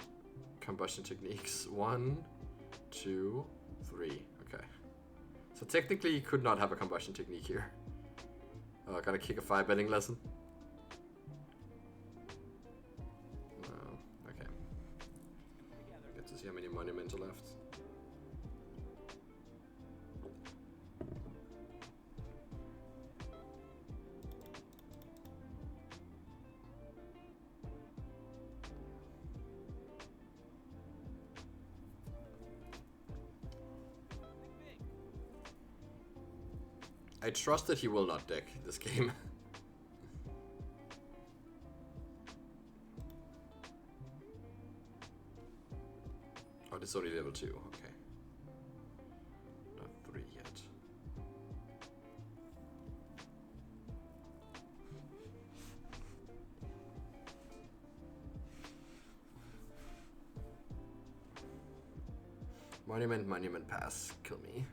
combustion techniques? 1, 2, 3. Okay. So technically he could not have a combustion technique here. Oh, I gotta kick a 5-betting lesson. See how many monuments are left. I trust that he will not deck this game. Oh, it's only level 2, okay. Not 3 yet. Monument pass, kill me.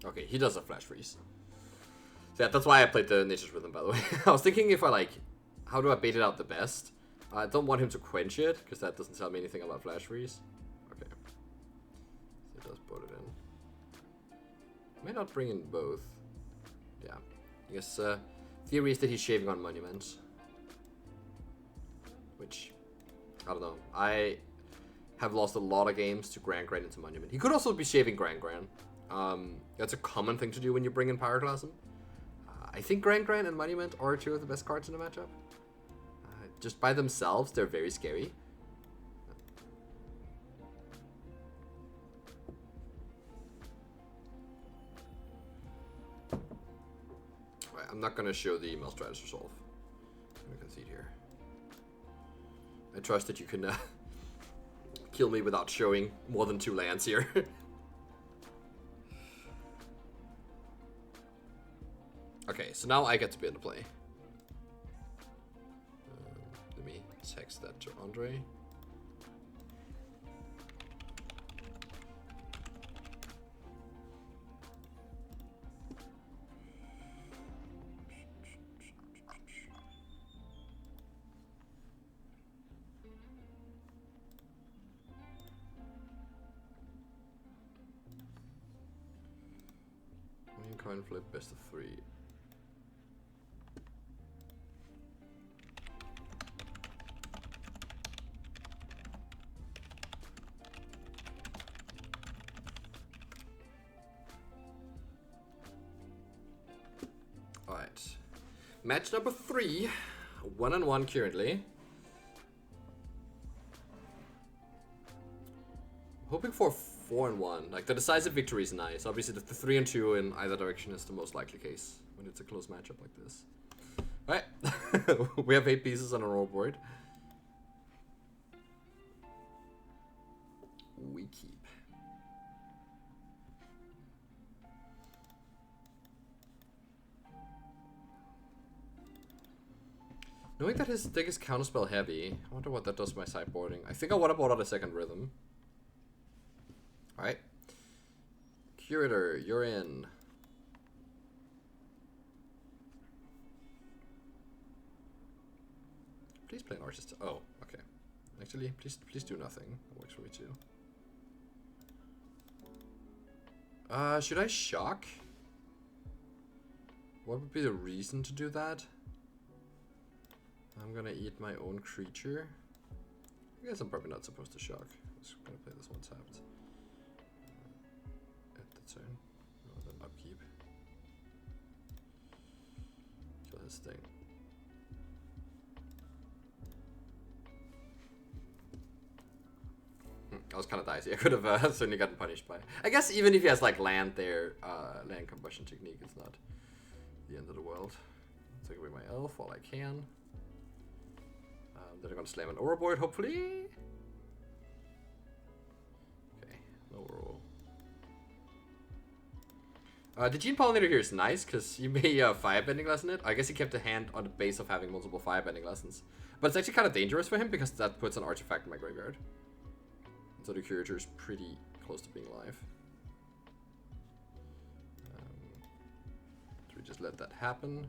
Okay, he does a Flash Freeze. So yeah, that's why I played the Nature's Rhythm, by the way. I was thinking if I, like, how do I bait it out the best? I don't want him to quench it, because that doesn't tell me anything about Flash Freeze. Okay. So he does put it in. May not bring in both. Yeah. I guess, theory is that he's shaving on Monuments. Which, I don't know. I have lost a lot of games to Grand into Monument. He could also be shaving Grand. That's a common thing to do when you bring in Pyroclasm. I think Grand and Monument are 2 of the best cards in the matchup. Just by themselves, they're very scary. I'm not going to show the Melstratus Resolve. I'm going to concede here. I trust that you can kill me without showing more than 2 lands here. Okay, so now I get to be in the play. Let me text that to Andre. Coin flip, best of 3. Alright. Match number 3. 1-1 currently. Hoping for 4-1. Like, the decisive victory is nice. Obviously, the 3-2 in either direction is the most likely case when it's a close matchup like this. Alright. We have 8 pieces on a roll board. We keep. Knowing that his deck is counterspell heavy, I wonder what that does to my sideboarding. I think I want to board out a second rhythm. Alright. Curator, you're in. Please play an Artist. Oh, okay. Actually, please do nothing. That works for me too. Should I shock? What would be the reason to do that? I'm gonna eat my own creature. I guess I'm probably not supposed to shock. I'm just gonna play this one tapped. At the turn. No, then upkeep. Kill his thing. I was kind of dicey. I could have certainly gotten punished by it. I guess even if he has like land there, land combustion technique is not the end of the world. I'll take away my elf while I can. Then I'm gonna slam an Ouroboroid, hopefully. Okay, no roll. The Gene Pollinator here is nice because you may firebending lesson it. I guess he kept a hand on the base of having multiple firebending lessons. But it's actually kind of dangerous for him because that puts an artifact in my graveyard. So the Curator is pretty close to being live. So we just let that happen.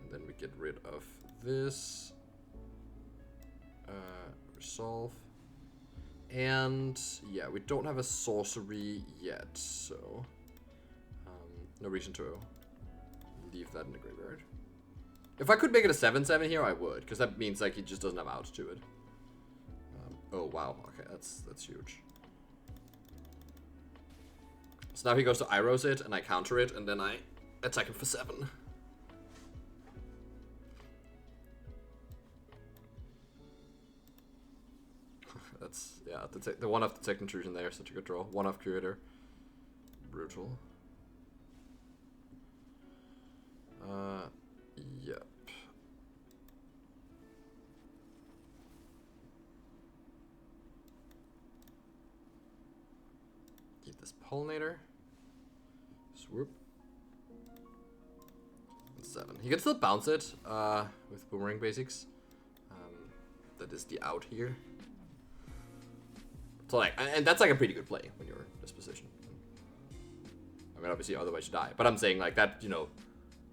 And then we get rid of this. Resolve. And yeah, we don't have a sorcery yet, so no reason to leave that in the graveyard. If I could make it a 7/7 here, I would, because that means like he just doesn't have out to it. Oh wow, okay, that's huge. So now he goes to Iros it, and I counter it, and then I attack him for 7. That's, yeah, the one off Detect Intrusion there, such a good draw. One off Curator. Brutal. Yep. Keep this Pollinator. Swoop. 7. He can still bounce it with Boomerang Basics. That is the out here. So like, and that's like a pretty good play when you're in this position. I mean, obviously otherwise you die. But I'm saying like that, you know,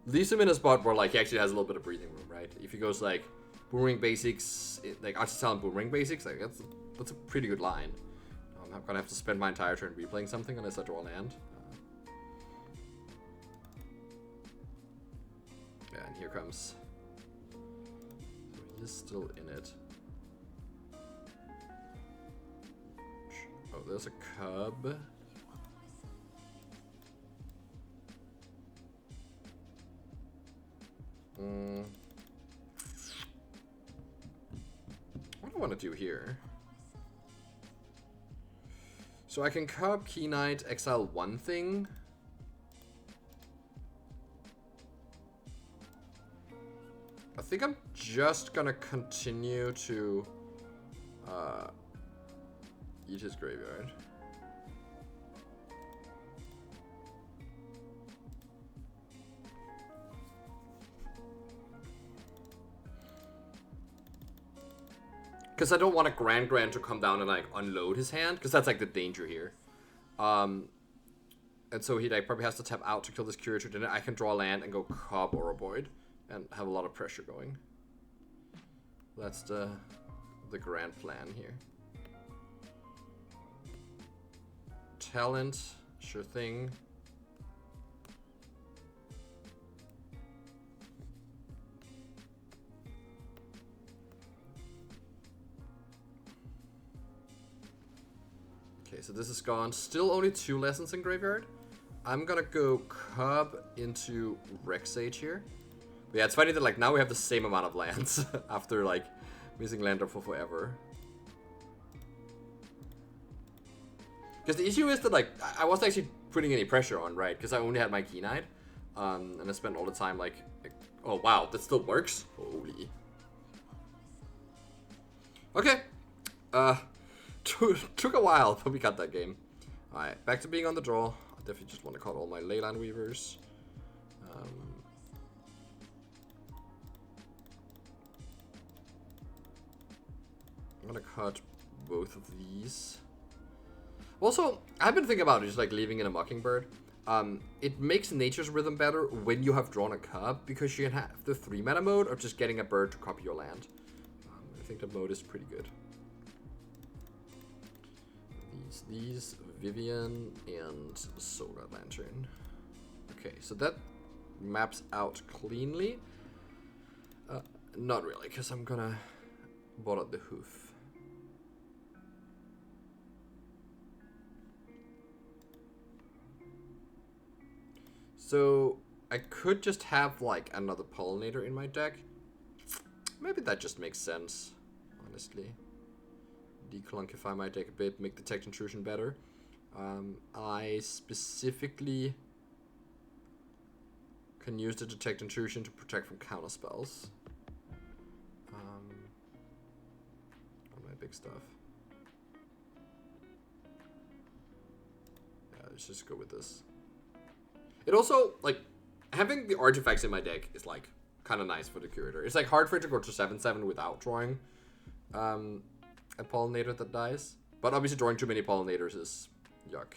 leaves him in a spot where like he actually has a little bit of breathing room, right? If he goes like Boomerang Basics, like Artisan Boomerang Basics, like that's a pretty good line. I'm not gonna have to spend my entire turn replaying something unless I draw land. Yeah, and here comes. So he is still in it. Oh, there's a cub. What do I want to do here? So I can cub Key Knight, exile one thing. I think I'm just gonna continue to eat his graveyard. Because I don't want a Grand to come down and like unload his hand, because that's like the danger here. And so he like probably has to tap out to kill this curator. Then I can draw land and go Cob Ouroboroid and have a lot of pressure going. That's the grand plan here. Talent, sure thing. Okay, so this is gone. Still only 2 lessons in graveyard. I'm gonna go Cub into Rexage here. But yeah, it's funny that like now we have the same amount of lands after like missing land for forever. Because the issue is that like I wasn't actually putting any pressure on, right? Because I only had my Keen Eyed, and I spent all the time like, oh wow, that still works. Holy. Okay. Took a while, but we got that game. Alright, back to being on the draw. I definitely just want to cut all my Leyline Weavers. I'm gonna cut both of these. Also, I've been thinking about just like leaving in a Mockingbird. It makes Nature's Rhythm better when you have drawn a cub, because you can have the 3-mana mode or just getting a bird to copy your land. I think that mode is pretty good. These Vivian and Solar Lantern. Okay, so that maps out cleanly. Not really, because I'm gonna bottle the hoof. So I could just have like another pollinator in my deck. Maybe that just makes sense, honestly. Declunkify my deck a bit, make Detect Intrusion better. I specifically can use the Detect Intrusion to protect from counter spells. All my big stuff. Yeah, let's just go with this. It also, like, having the artifacts in my deck is like kind of nice for the curator. It's like hard for it to go to 7/7 without drawing a pollinator that dies, but obviously drawing too many pollinators is yuck.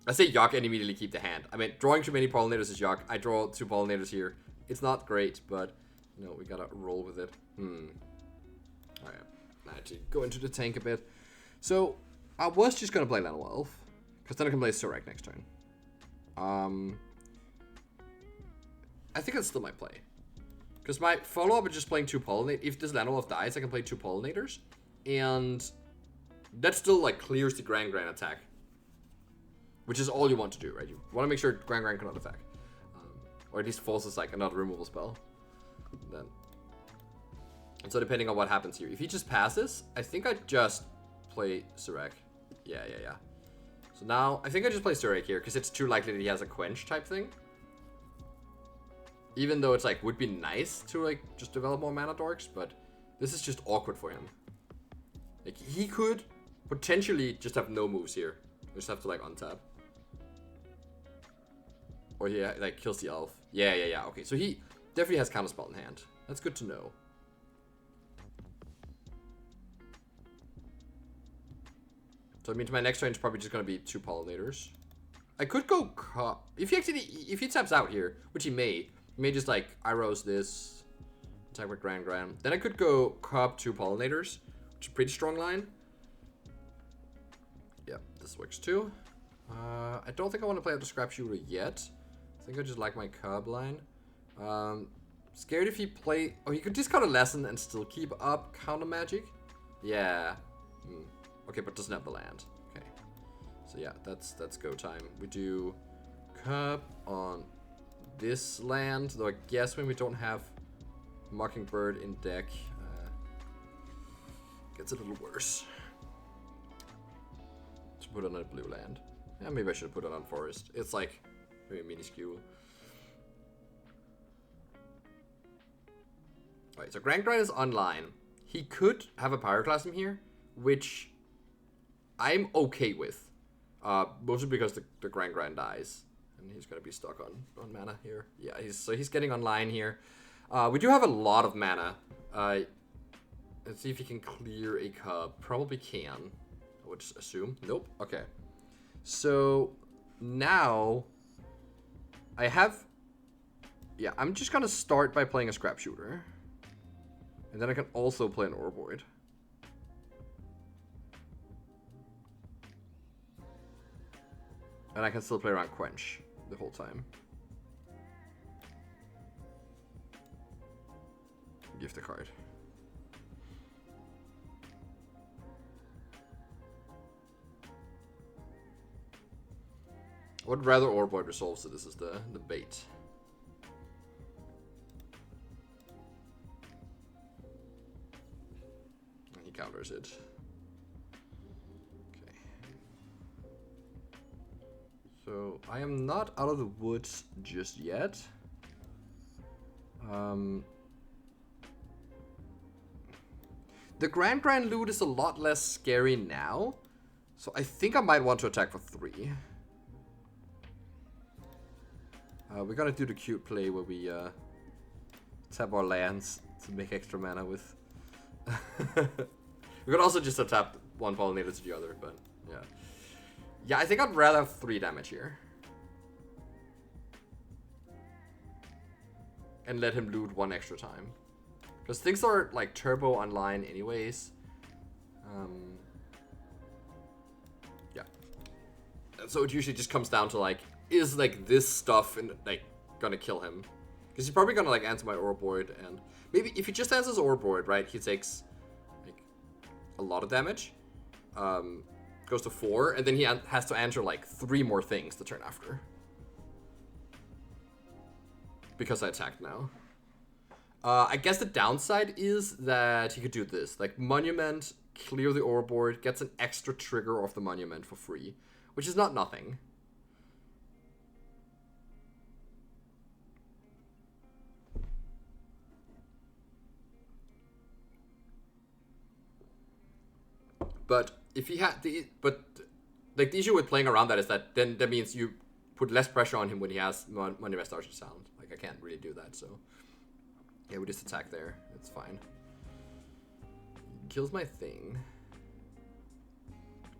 I say yuck and immediately keep the hand. I mean, drawing too many pollinators is yuck. I draw 2 pollinators here. It's not great, but you know, we gotta roll with it. Alright, I had to go into the tank a bit. So I was just gonna play Lano Elf, because then I can play Surek next turn. I think that's still my play. Because my follow-up is just playing 2 pollinators. If this Lano Elf dies, I can play 2 pollinators. And that still like clears the Grand attack. Which is all you want to do, right? You want to make sure Grand cannot attack. Or at least forces like another removal spell. Then. And so depending on what happens here. If he just passes, I think I just play Surek. Yeah. So now, I think I just play Surek here, because it's too likely that he has a quench type thing. Even though it's like, would be nice to like, just develop more mana dorks, but this is just awkward for him. Like, he could potentially just have no moves here. Just have to like untap. Or he like kills the elf. Yeah. Okay, so he definitely has counterspell in hand. That's good to know. So it means my next turn is probably just gonna be 2 pollinators. I could go if he taps out here, which he may just like Iros this, attack with Grand. Then I could go Cob 2 pollinators, which is a pretty strong line. Yeah, this works too. I don't think I want to play out the Scrap Shooter yet. I think I just like my Cob line. Scared if he play. Oh, he could discard a lesson and still keep up counter magic. Yeah. Okay, but doesn't have the land. Okay. So yeah, that's go time. We do Cob on this land, though I guess when we don't have Mockingbird in deck, gets a little worse. To put on a blue land. Yeah, maybe I should put it on forest. It's like very minuscule. Alright, so Grand is online. He could have a Pyroclasm here, which I'm okay with. Mostly because the Grand dies. And he's going to be stuck on mana here. Yeah, he's getting online here. We do have a lot of mana. Let's see if he can clear a cub. Probably can. I would just assume. Nope. Okay. So now I have... Yeah, I'm just going to start by playing a Scrap Shooter. And then I can also play an Ouroboroid. And I can still play around Quench the whole time. Gift a card. I would rather Ouroboroid resolve, so this is the bait. And he counters it. Okay. So I am not out of the woods just yet. The Grand loot is a lot less scary now, so I think I might want to attack for 3. We're gonna do the cute play where we tap our lands to make extra mana with. We could also just tap one pollinator to the other, but yeah. Yeah, I think I'd rather have 3 damage here. And let him loot 1 extra time. Because things are like turbo online anyways. Yeah. And so it usually just comes down to like, is like this stuff and like gonna kill him? Because he's probably gonna like answer my Ouroboroid, and maybe if he just answers Ouroboroid, right, he takes like a lot of damage. Goes to 4, and then he has to answer like 3 more things the turn after. Because I attacked now. I guess the downside is that he could do this. Like Monument, clear the Ouroboroid, gets an extra trigger off the Monument for free. Which is not nothing. But if he had like the issue with playing around that is that then that means you put less pressure on him when he has Monument Stars to Sound. Like I can't really do that, so yeah, we just attack there. It's fine. Kills my thing.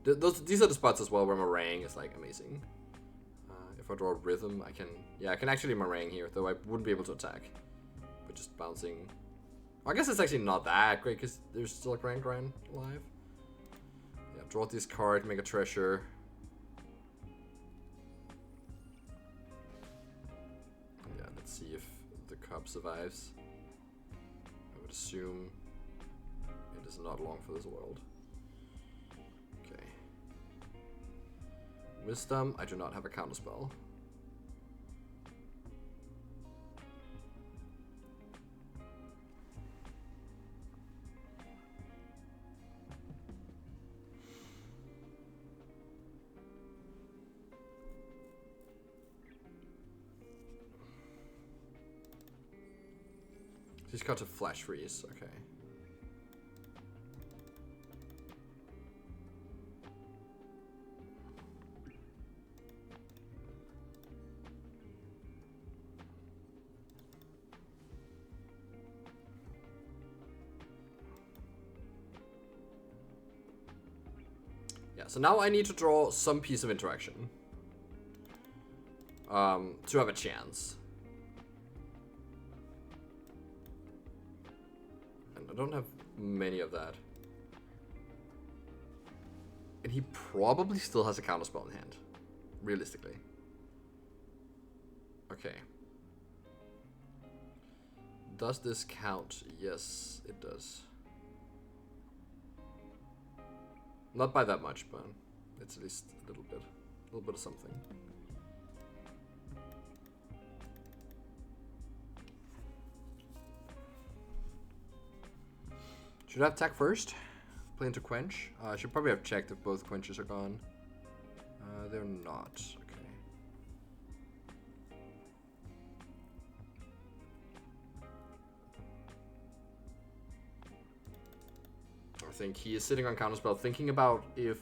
These are the spots as well where Meringue is like amazing. If I draw Rhythm, I can actually Meringue here, though I wouldn't be able to attack. But just bouncing. I guess it's actually not that great because there's still a Grand alive. Yeah, draw this card, make a treasure. Yeah, let's see if the cub survives. I would assume it is not long for this world. Okay. Wisdom, I do not have a counterspell. He's got to Flash Freeze, okay. Yeah, so now I need to draw some piece of interaction. To have a chance. And I don't have many of that. And he probably still has a counterspell in hand. Realistically. Okay. Does this count? Yes, it does. Not by that much, but it's at least a little bit of something. Should I attack first? Play into Quench. I should probably have checked if both Quenches are gone. They're not. Okay. I think he is sitting on counterspell, thinking about if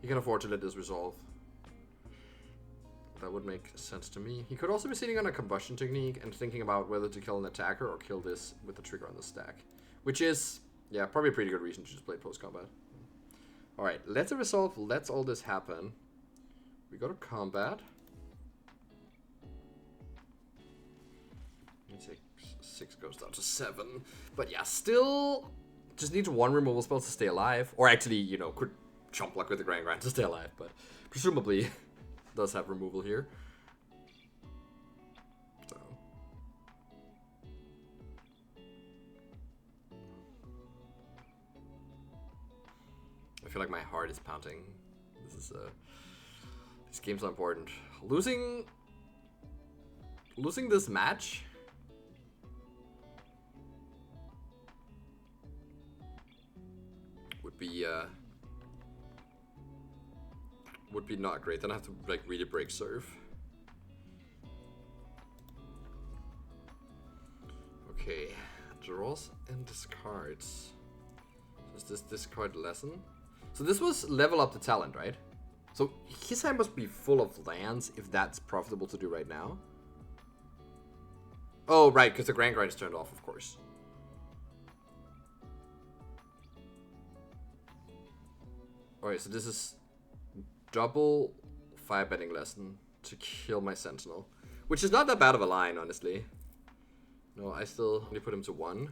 he can afford to let this resolve. That would make sense to me. He could also be sitting on a combustion technique and thinking about whether to kill an attacker or kill this with the trigger on the stack. Which is, yeah, probably a pretty good reason to just play post-combat. Alright, let's resolve, let's all this happen. We go to combat. Let's say 6 goes down to 7. But yeah, still just needs 1 removal spell to stay alive. Or actually, you know, could chump luck with the Grand Grand to stay alive, but presumably does have removal here. So I feel like my heart is pounding. This game's so important. Losing this match would be not great. Then I have to like really break serve. Okay, draws and discards. Is this discard lesson? So this was level up the talent, right? So his hand must be full of lands if that's profitable to do right now. Oh, right, because the Grand Grind is turned off, of course. Alright, so this is double fire betting lesson to kill my Sentinel. Which is not that bad of a line, honestly. No, I still only put him to 1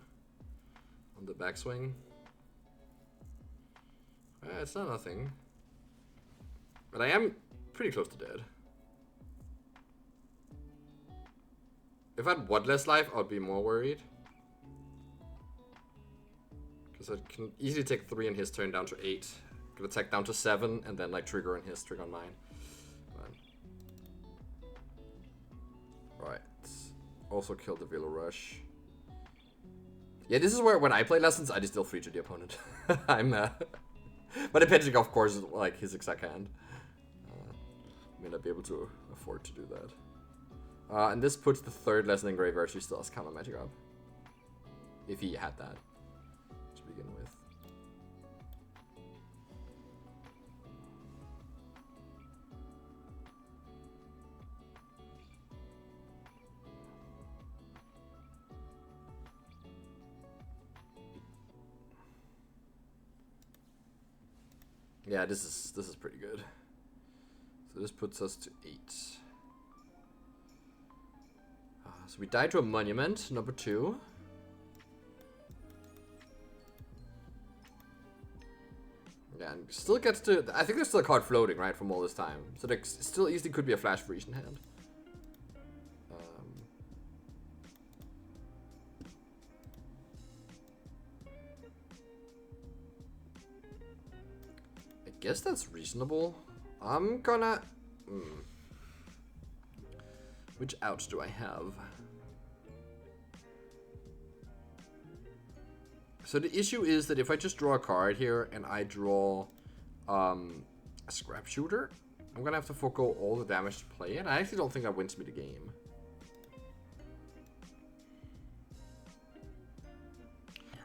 on the backswing. It's not nothing. But I am pretty close to dead. If I had 1 less life, I'd be more worried. Because I can easily take 3 in his turn down to 8. Could attack down to 7 and then like trigger on his, trigger on mine. Right. Also kill the Velo Rush. Yeah, this is where when I play lessons, I just still free to the opponent. I'm but depending, of course, like his exact hand. May not be able to afford to do that. And this puts the 3rd lesson in graveyard, so he still has counter magic up. If he had that to begin with. Yeah, this is pretty good. So this puts us to 8. So we died to a monument, number 2. Yeah, and still gets to. I think there's still a card floating, right, from all this time. So there still easily could be a flash freeze in hand. I guess that's reasonable. I'm gonna. Which outs do I have? So the issue is that if I just draw a card here and I draw a scrap shooter, I'm gonna have to forego all the damage to play it. I actually don't think that wins me the game.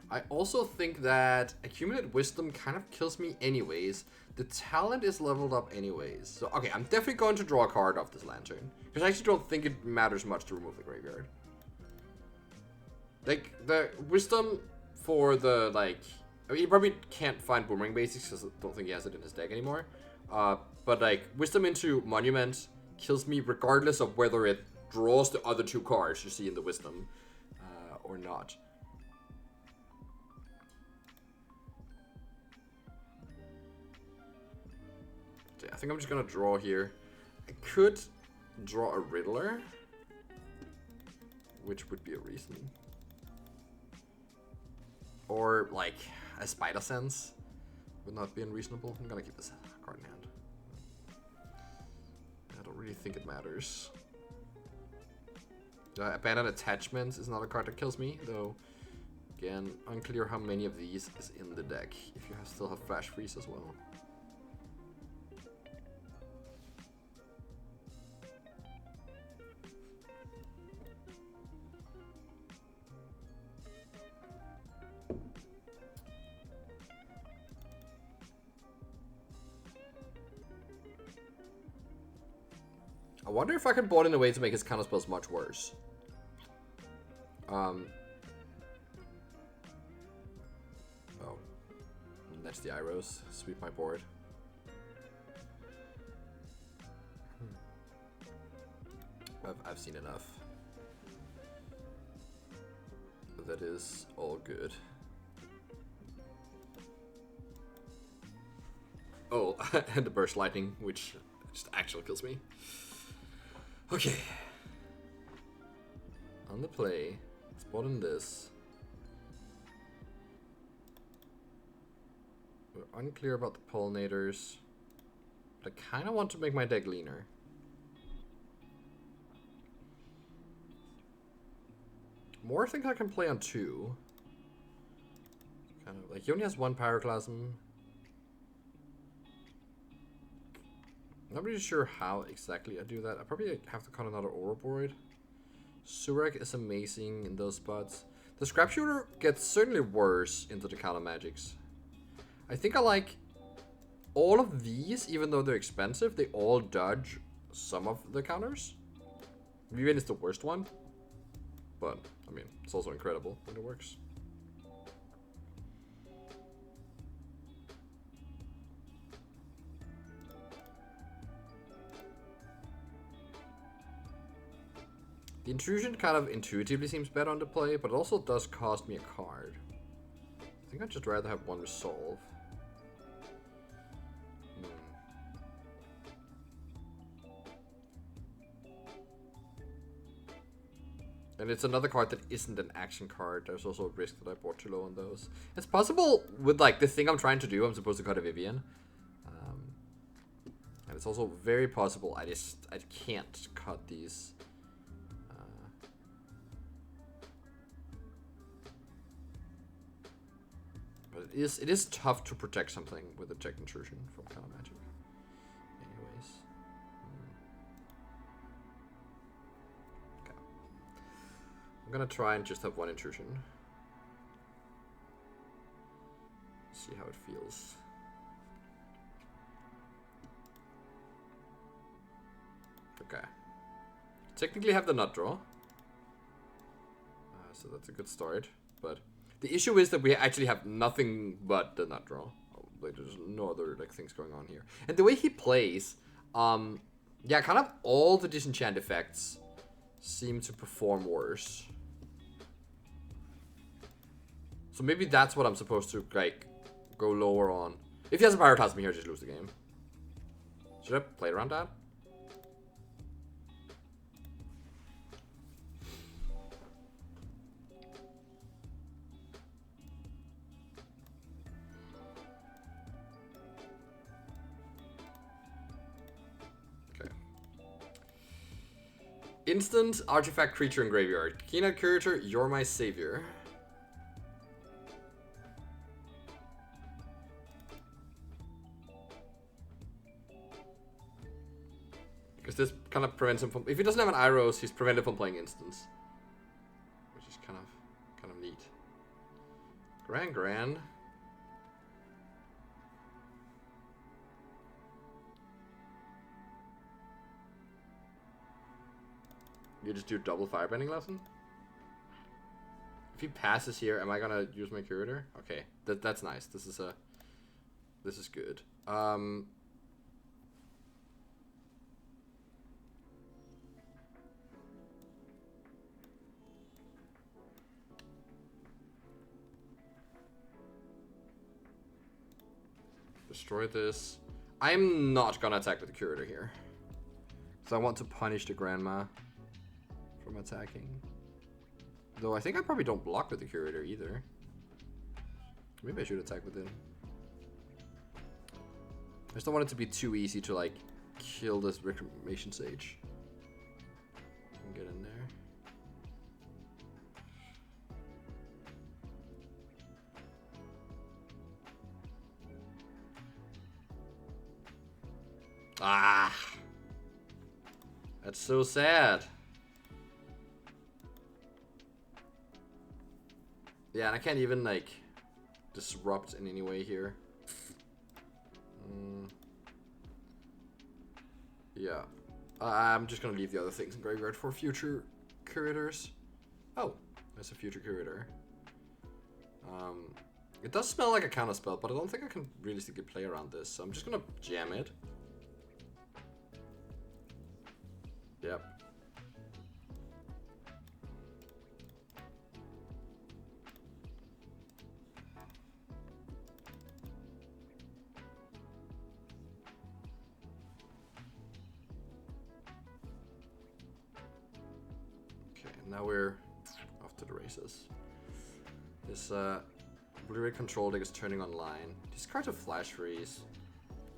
I also think that Accumulated Wisdom kind of kills me anyways. The talent is leveled up anyways. So, okay, I'm definitely going to draw a card off this Lantern. Because I actually don't think it matters much to remove the graveyard. Like, the Wisdom for the, like... I mean, he probably can't find Boomerang Basics because I don't think he has it in his deck anymore. But, like, Wisdom into Monument kills me regardless of whether it draws the other 2 cards you see in the Wisdom or not. I think I'm just gonna draw here. I could draw a Riddler, which would be a reason. Or like a Spider Sense would not be unreasonable. I'm gonna keep this card in hand. I don't really think it matters. Abandoned Attachments is not a card that kills me, though. Again, unclear how many of these is in the deck. If you still have Flash Freeze as well. I wonder if I can board in a way to make his counter spells much worse. Oh. That's the Iros. Sweep my board. I've seen enough. That is all good. Oh, and the burst lightning, which just actually kills me. Okay. On the play, spot in this. We're unclear about the pollinators, but I kind of want to make my deck leaner. More things I can play on 2. Kind of like he only has 1 Pyroclasm. Not really sure how exactly I do that. I probably have to cut another Ouroboroid. Surek is amazing in those spots. The Scrap Shooter gets certainly worse into the counter magics. I think I like all of these, even though they're expensive, they all dodge some of the counters. Vivian is the worst one, but I mean, it's also incredible when it works. The intrusion kind of intuitively seems better on the play, but it also does cost me a card. I think I'd just rather have 1 resolve. And it's another card that isn't an action card. There's also a risk that I bought too low on those. It's possible with like the thing I'm trying to do, I'm supposed to cut a Vivian. And it's also very possible I can't cut these. But it is tough to protect something with a check intrusion from counter magic. Anyways. Okay. I'm gonna try and just have 1 intrusion. See how it feels. Okay. Technically have the nut draw. So that's a good start, but the issue is that we actually have nothing but the nut draw. Like there's no other like things going on here. And the way he plays, yeah, kind of all the disenchant effects seem to perform worse. So maybe that's what I'm supposed to like go lower on. If he has a Pyroclasm here, just lose the game. Should I play around that? Instant artifact creature in graveyard. Keen-eyed Curator, you're my savior. Because this kind of prevents him from... If he doesn't have an Iros, he's prevented from playing instants. Which is kind of neat. Grand. You just do double firebending lesson? If he passes here, am I gonna use my curator? Okay, that's nice. This is good. Destroy this. I'm not gonna attack with the curator here. So I want to punish the grandma from attacking. Though I think I probably don't block with the curator either. Maybe I should attack with it. I just don't want it to be too easy to like kill this Reclamation Sage. And get in there. Ah! That's so sad. Yeah, and I can't even, like, disrupt in any way here. Yeah. I'm just gonna leave the other things in graveyard for future curators. Oh, there's a future curator. It does smell like a counter spell, but I don't think I can realistically play around this, so I'm just gonna jam it. Yep. Okay, now we're off to the races. This Blue-Red Control deck is turning on Lyon. These cards are flash freeze.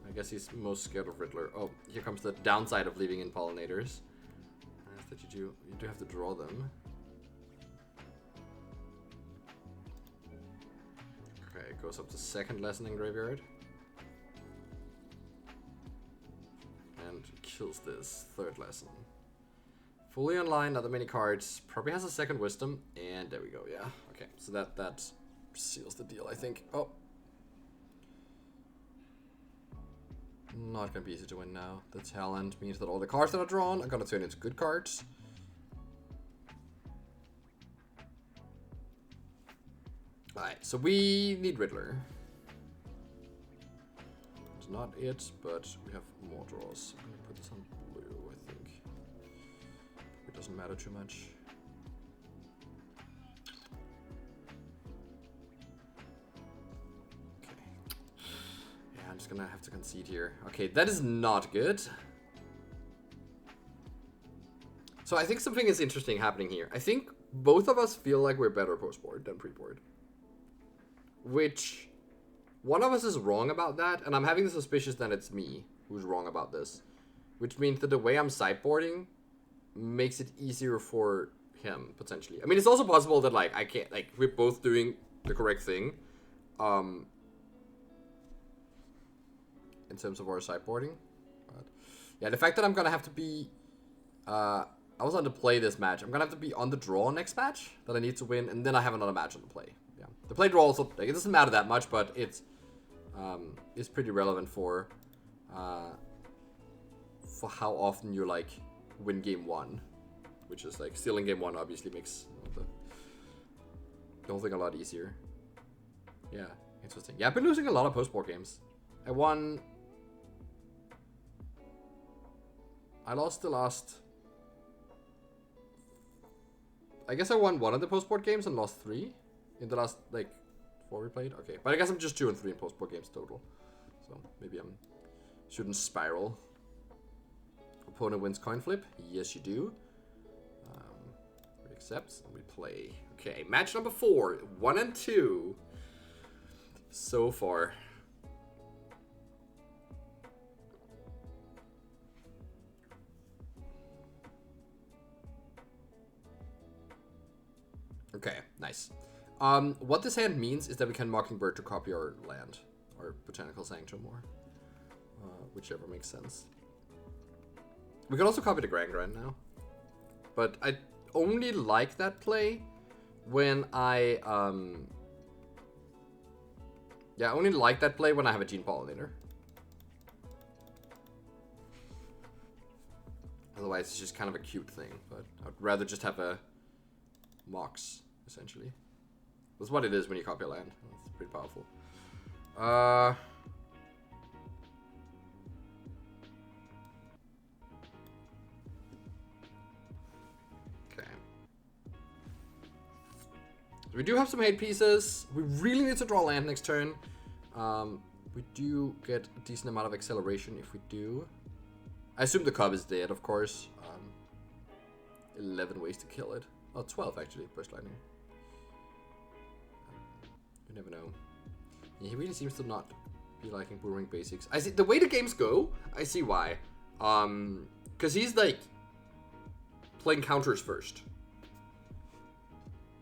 I guess he's most scared of Riddler. Oh, here comes the downside of leaving in pollinators. That you do have to draw them. Okay, it goes up to second lesson in graveyard. And kills this third lesson. Fully online, not that many cards. Probably has a second wisdom. And there we go, yeah. Okay, so that seals the deal, I think. Oh. Not gonna be easy to win now. The talent means that all the cards that are drawn are gonna turn into good cards. Alright, so we need Riddler. It's not it, but we have more draws. I'm gonna put this on blue, I think. It doesn't matter too much. I'm just gonna have to concede here. Okay, that is not good. So I think something is interesting happening here. I think both of us feel like we're better post-board than pre-board. Which, one of us is wrong about that, and I'm having the suspicion that it's me who's wrong about this. Which means that the way I'm sideboarding makes it easier for him, potentially. I mean, it's also possible that, like, I can't, like, we're both doing the correct thing. In terms of our sideboarding. But yeah, the fact that I'm gonna have to be I was on to play this match. I'm gonna have to be on the draw next match that I need to win, and then I have another match on the play. Yeah. The play draw also, like, it doesn't matter that much, but it's pretty relevant for how often you like win game one. Which is like stealing game one obviously makes the whole thing a lot easier. Yeah, interesting. Yeah, I've been losing a lot of post-board games. I lost the last... I guess I won one of the post-board games and lost 3 in the last, like, 4 we played. Okay, but I guess I'm just 2 and 3 in post-board games total. So maybe I shouldn't spiral. Opponent wins coin flip. Yes, you do. We accept and we play. Okay, match number 4. 1 and 2. So far. Okay, nice. What this hand means is that we can Mockingbird to copy our land, or Botanical Sanctum, or whichever makes sense. We can also copy the Grand now, but I only like that play when I yeah, I only like that play when I have a Gene Pollinator. Otherwise, it's just kind of a cute thing, but I'd rather just have a Mox, essentially. That's what it is when you copy a land. It's pretty powerful. Okay. So we do have some hate pieces. We really need to draw land next turn. We do get a decent amount of acceleration if we do. I assume the Cub is dead, of course. 11 ways to kill it. Oh, 12 actually, Burst Lightning. You never know. Yeah, he really seems to not be liking Boomerang Basics. I see, the way the games go, I see why. Because he's like playing counters first.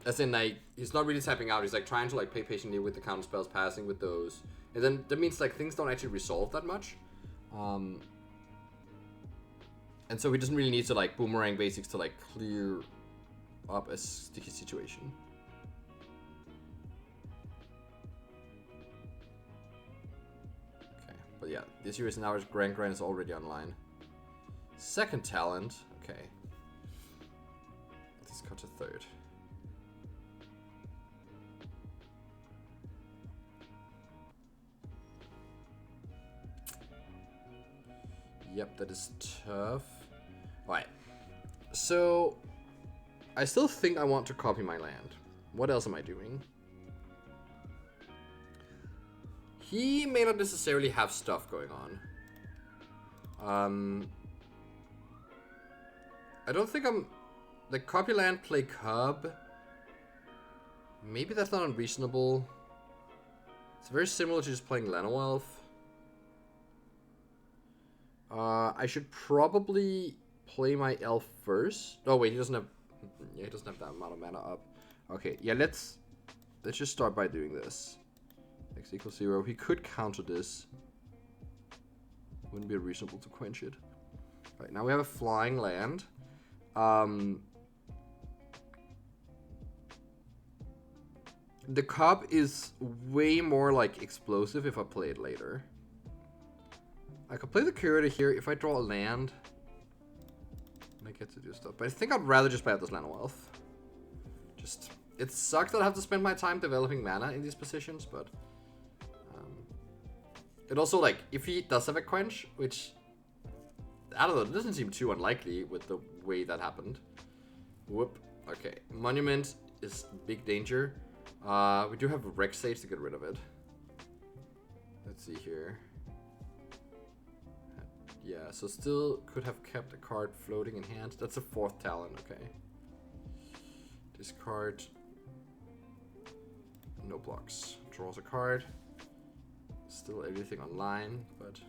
As in, like, he's not really tapping out, he's like trying to like play patiently with the counter spells, passing with those. And then that means like things don't actually resolve that much. And so he doesn't really need to like Boomerang Basics to like clear up a sticky situation. Okay, but yeah, this year's now Grand is already online. Second talent. Okay. Let's cut to third. Yep, that is tough. Alright. So, I still think I want to copy my land. What else am I doing? He may not necessarily have stuff going on. I don't think I'm... Like, copy land, play cub. Maybe that's not unreasonable. It's very similar to just playing Llanowelf. I should probably play my elf first. Oh wait, he doesn't have... Yeah, he doesn't have that amount of mana up. Okay, yeah, let's just start by doing this. X equals 0. He could counter this. Wouldn't be reasonable to quench it. Alright, now we have a flying land. The cub is way more like explosive if I play it later. I could play the curator here if I draw a land. I get to do stuff, but I think I'd rather just play out this Llanowelf. Just, it sucks that I have to spend my time developing mana in these positions, but it also, like, if he does have a quench, which I don't know, it doesn't seem too unlikely with the way that happened. Whoop. Okay, Monument is big danger. We do have a Rex Sage to get rid of it. Let's see here. Yeah, so still could have kept a card floating in hand. That's a fourth talent, okay. Discard. No blocks. Draws a card. Still everything online, but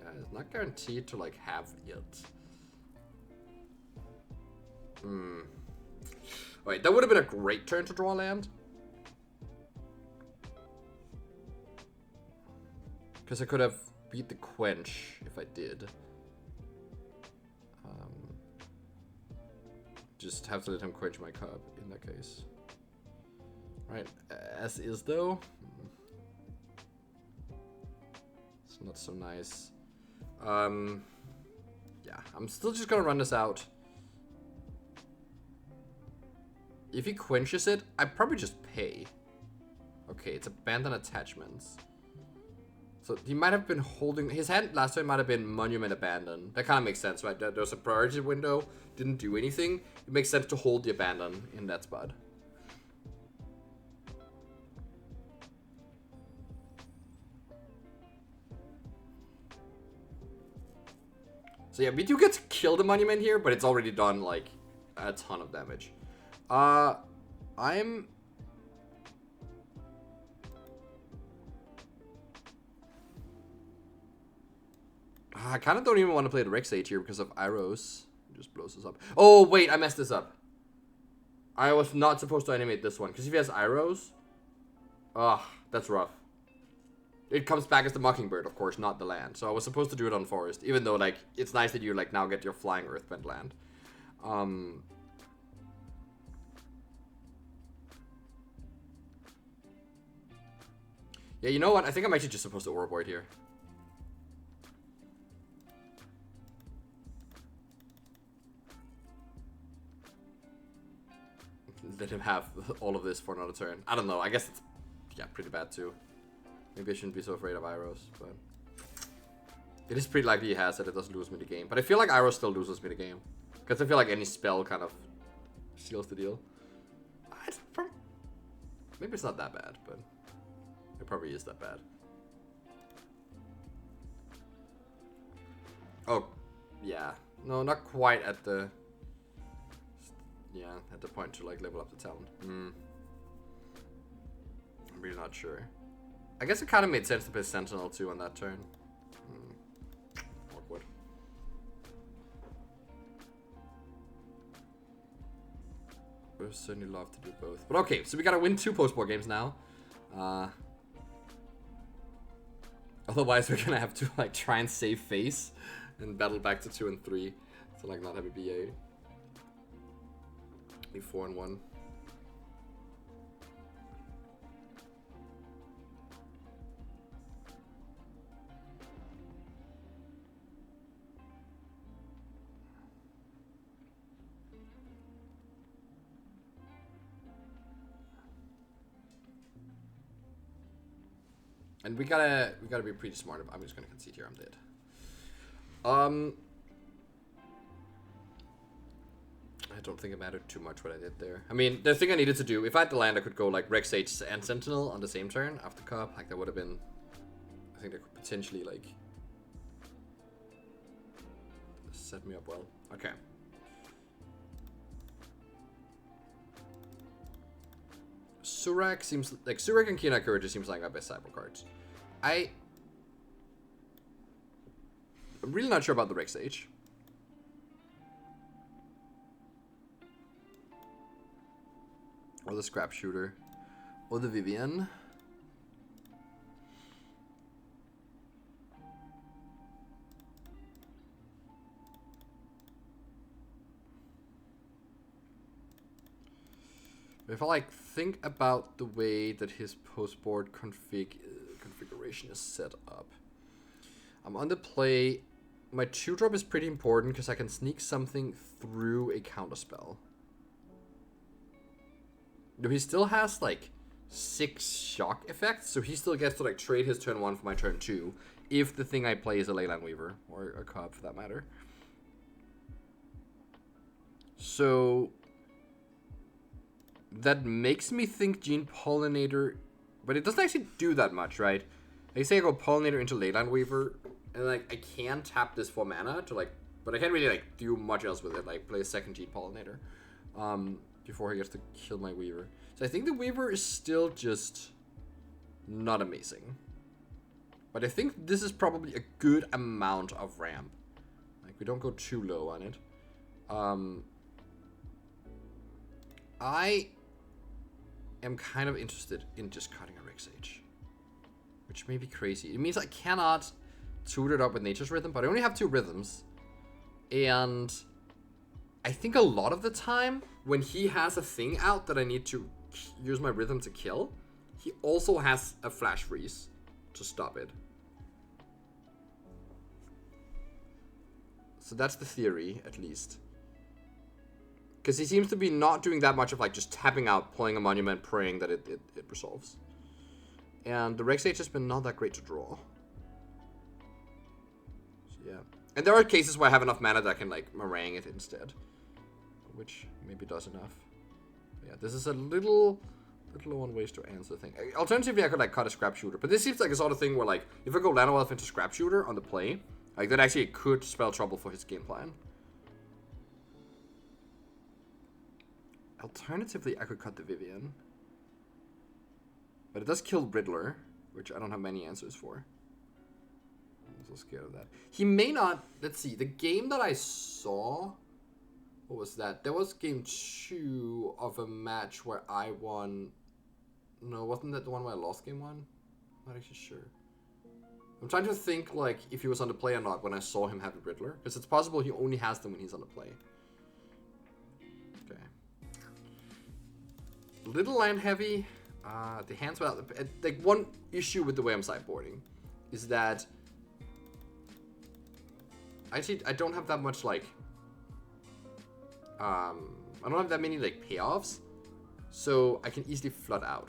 yeah, it's not guaranteed to like have it. Wait, that would have been a great turn to draw land. Because I could have beat the quench if I did. Just have to let him quench my cub in that case. Right, as is though. It's not so nice. Yeah, I'm still just gonna run this out. If he quenches it, I probably just pay. Okay, it's abandon attachments. So he might have been holding... His hand last time might have been Monument Abandon. That kind of makes sense, right? There's a priority window, didn't do anything. It makes sense to hold the Abandon in that spot. So yeah, we do get to kill the Monument here, but it's already done, like, a ton of damage. I'm... I kind of don't even want to play the Rex Sage here because of Iros. It just blows us up. Oh, wait, I messed this up. I was not supposed to animate this one because if he has Iros... Ugh, that's rough. It comes back as the Mockingbird, of course, not the land. So I was supposed to do it on Forest, even though, like, it's nice that you, like, now get your Flying Earthbent land. Yeah, you know what? I think I'm actually just supposed to Ouroboroid here. Let him have all of this for another turn. I don't know. I guess it's, yeah, pretty bad too. Maybe I shouldn't be so afraid of Iros, but it is pretty likely he has it. It doesn't lose me the game. But I feel like Iros still loses me the game. Because I feel like any spell kind of seals the deal. Maybe it's not that bad, but it probably is that bad. Oh, yeah. No, not quite at the... Yeah, at the point to, like, level up the talent. I'm really not sure. I guess it kind of made sense to play Sentinel, too, on that turn. Awkward. I would certainly love to do both. But okay, so we gotta win 2 post-board games now. Otherwise, we're gonna have to, like, try and save face and battle back to 2 and 3. So, like, not have a BA. Be 4 and 1. And we gotta be pretty smart. I'm just gonna concede here. I'm dead. I don't think it mattered too much what I did there. I mean, the thing I needed to do, if I had the land, I could go like Rex Sage and Sentinel on the same turn after Cup. Like that would have been, I think that could potentially like set me up well. Okay. Surak seems like Surak and Kina Courage seems like my best cyber cards. I'm really not sure about the Rex Sage. Or the Scrap Shooter. Or the Vivian. If I like think about the way that his postboard configuration is set up. I'm on the play. My 2-drop is pretty important because I can sneak something through a counterspell. No, he still has like 6 shock effects, so he still gets to like trade his turn 1 for my turn 2 if the thing I play is a Leyline Weaver or a Cobb for that matter. So that makes me think Gene Pollinator, but it doesn't actually do that much, right? Like say I go Pollinator into Leyline Weaver, and like I can tap this for mana to like, but I can't really like do much else with it, like play a second Gene Pollinator. Before he gets to kill my Weaver. So I think the Weaver is still just not amazing. But I think this is probably a good amount of ramp. Like, we don't go too low on it. I am kind of interested in just cutting a Rex Sage. Which may be crazy. It means I cannot tutor it up with Nature's Rhythm, but I only have 2 rhythms. And I think a lot of the time, when he has a thing out that I need to use my rhythm to kill, he also has a flash freeze to stop it. So that's the theory, at least. Because he seems to be not doing that much of like just tapping out, pulling a monument, praying that it resolves. And the Rex Sage has been not that great to draw. So yeah. And there are cases where I have enough mana that I can like meringue it instead. Which maybe does enough. But yeah, this is a little low on ways to answer the thing. Alternatively, I could like cut a Scrap Shooter. But this seems like a sort of thing where like, if I go Lano Elf into Scrap Shooter on the play, like that actually could spell trouble for his game plan. Alternatively, I could cut the Vivian. But it does kill Riddler, which I don't have many answers for. I'm so scared of that. He may not, let's see, the game that I saw, what was that? There was game 2 of a match where I won. No, wasn't that the one where I lost game 1? I'm not actually sure. I'm trying to think like if he was on the play or not when I saw him have a Riddler. Because it's possible he only has them when he's on the play. Okay. Little land heavy. The hands without the, like one issue with the way I'm sideboarding is that actually I don't have that much like I don't have that many like payoffs, so I can easily flood out.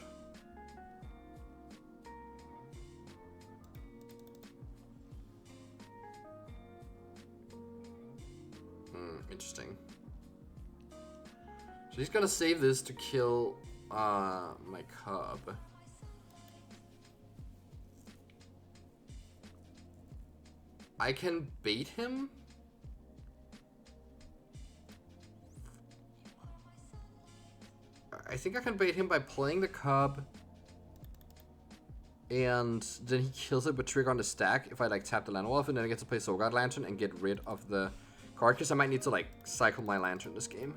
Interesting. So he's gonna save this to kill my cub. I can bait him. I think I can bait him by playing the cub, and then he kills it with trigger on the stack if I like tap the Land Wolf, and then I get to play Soul Guard Lantern and get rid of the card, because I might need to like cycle my Lantern this game.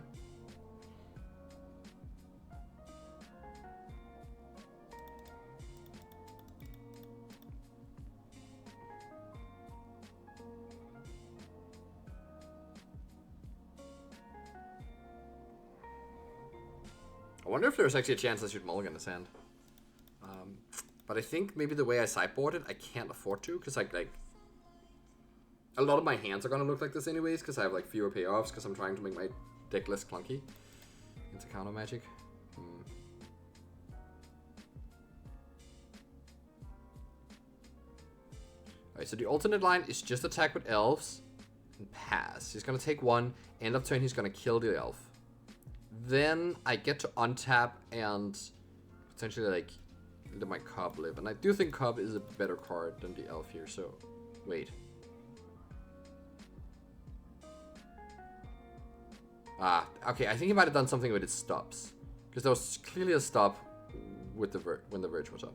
I wonder if there's actually a chance I should mulligan this hand. But I think maybe the way I sideboard it, I can't afford to, because like a lot of my hands are going to look like this anyways, because I have like fewer payoffs, because I'm trying to make my deck less clunky into counter magic. Alright, so the alternate line is just attack with elves and pass. He's gonna take one. End of turn, he's gonna kill the elf. Then I get to untap and potentially like let my Cobb live. And I do think Cobb is a better card than the elf here, so wait. Okay, I think he might have done something with his stops. Because there was clearly a stop with the when the Verge was up.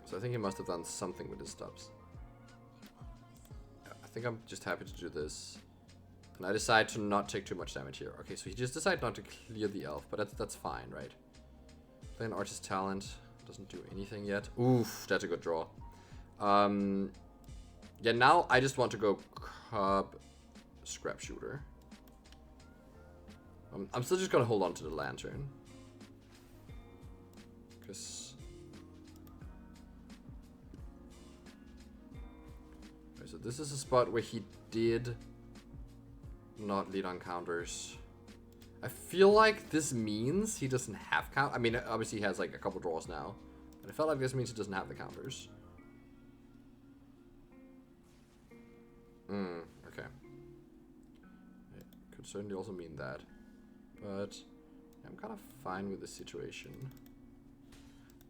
So I think he must have done something with his stops. I think I'm just happy to do this. And I decide to not take too much damage here. Okay, so he just decided not to clear the elf, but that's fine, right? Play an Artist Talent. Doesn't do anything yet. Oof, that's a good draw. Yeah, now I just want to go Cobb Scrap Shooter. I'm still just gonna hold on to the Lantern. Because... Okay, so this is a spot where he did not lead on counters. I feel like this means he doesn't have count. I mean, obviously he has like a couple draws now. But I felt like this means he doesn't have the counters. Okay. It could certainly also mean that. But I'm kind of fine with this situation.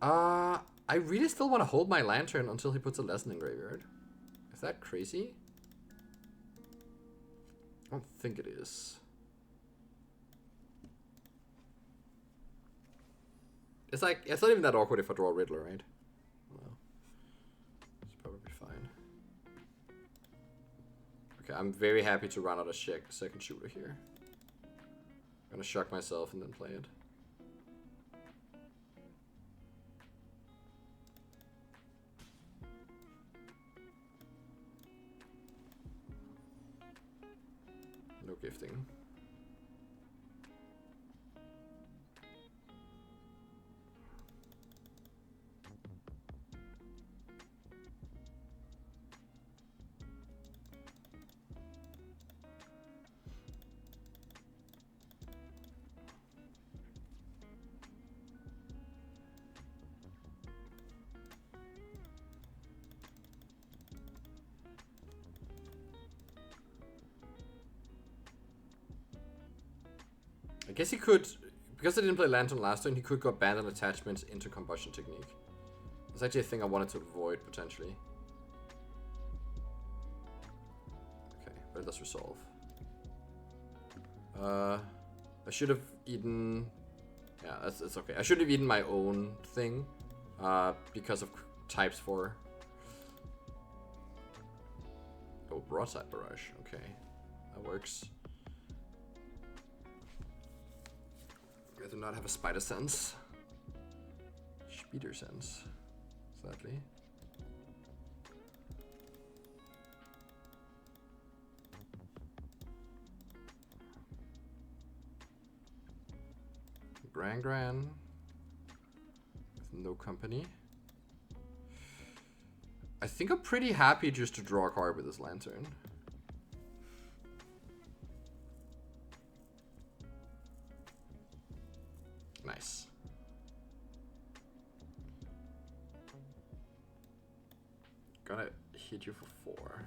I really still want to hold my Lantern until he puts a Lesson in graveyard. Is that crazy? I don't think it is. It's like, it's not even that awkward if I draw a Riddler, right? Well, it's probably fine. Okay, I'm very happy to run out a second shooter here. I'm gonna shock myself and then play it. No gifting. I guess he could, because I didn't play Lantern last turn, he could go Abandon Attachments into Combustion Technique. That's actually a thing I wanted to avoid, potentially. Okay, but it does resolve. I should have eaten... Yeah, it's okay. I should have eaten my own thing, because of types 4. Oh, Broadside Barrage. Okay, that works. I do not have a Spider Sense. Speeder Sense, sadly. Gran with no company. I think I'm pretty happy just to draw a card with this Lantern. Nice. Gonna hit you for 4.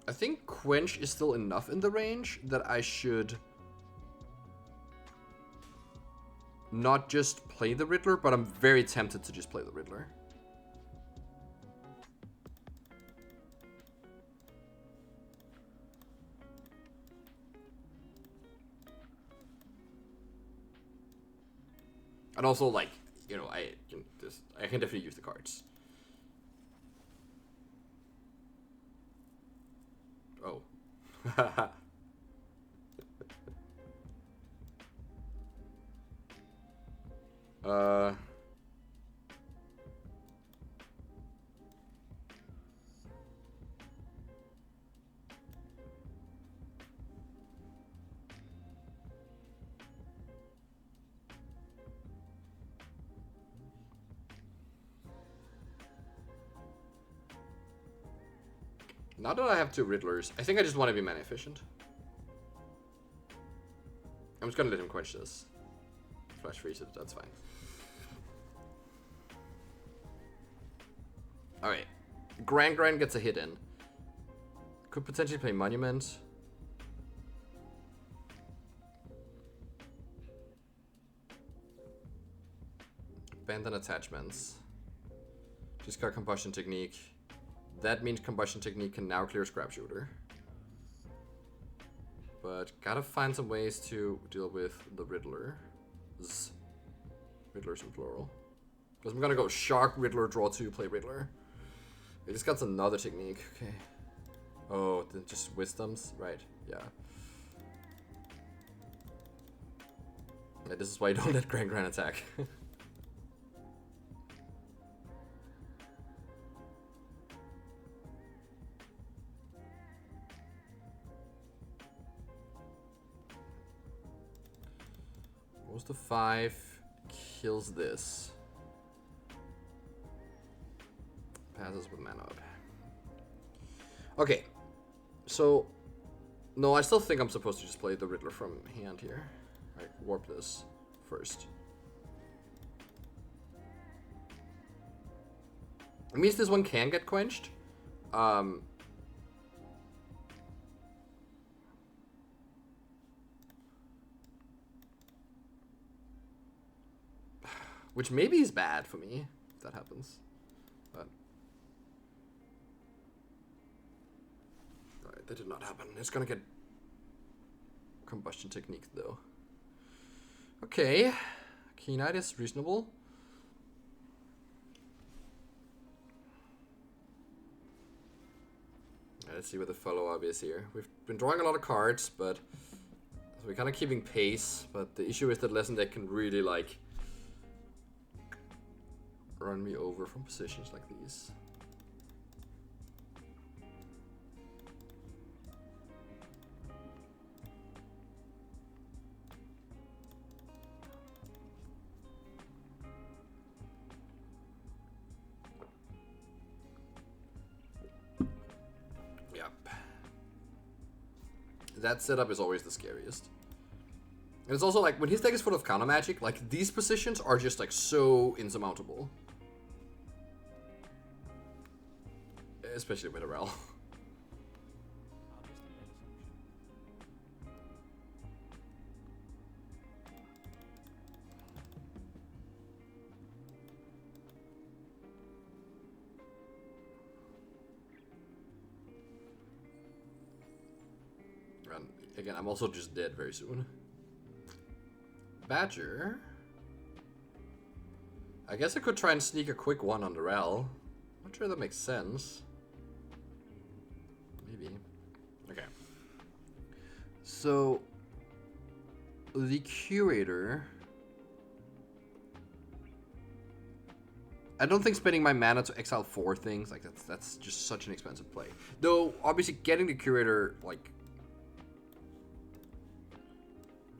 I think Quench is still enough in the range that I should not just play the Riddler, but I'm very tempted to just play the Riddler. And also, like, you know, I can definitely use the cards. Oh. Now that I have 2 Riddlers, I think I just want to be mana efficient. I'm just gonna let him quench this. Flash freeze it, that's fine. Alright. Grand gets a hit in. Could potentially play Monument. Abandon attachments. Discard Combustion Technique. That means Combustion Technique can now clear Scrap Shooter. But gotta find some ways to deal with the Riddler. Riddlers in plural. Because I'm gonna go Shark, Riddler, draw 2, play Riddler. This got another technique. Okay. Oh, just Wisdoms? Right, yeah. Yeah, this is why you don't let Grand attack. Goes to 5, kills this. Passes with mana up. Okay, so no, I still think I'm supposed to just play the Riddler from hand here. Right, warp this first. It means this one can get quenched. Which maybe is bad for me if that happens. But right, that did not happen. It's gonna get Combustion Technique though. Okay, Keenite is reasonable. Let's see what the follow-up is here. We've been drawing a lot of cards, but so we're kind of keeping pace. But the issue is that Lesson Deck can really like run me over from positions like these. Yep. That setup is always the scariest. And it's also like, when his deck is full of counter magic, like, these positions are just, like, so insurmountable. Especially with a Rel. And again, I'm also just dead very soon. Badger. I guess I could try and sneak a quick one on the Rel. Not sure that makes sense. Maybe. Okay. So the Curator. I don't think spending my mana to exile 4 things, like that's just such an expensive play. Though obviously getting the Curator like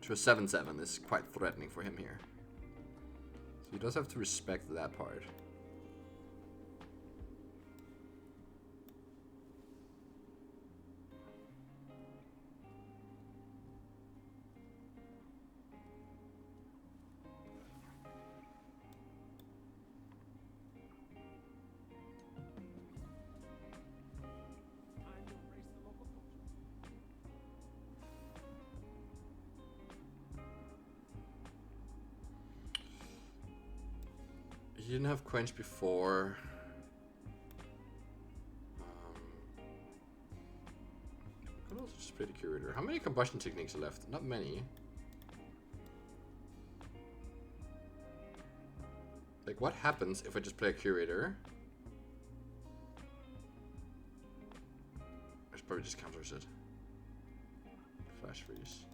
to a 7/7 is quite threatening for him here. So he does have to respect that part. He didn't have Quench before. Could also just play the Curator. How many Combustion Techniques are left? Not many. Like, what happens if I just play a Curator? I should probably just counters it. Flash freeze.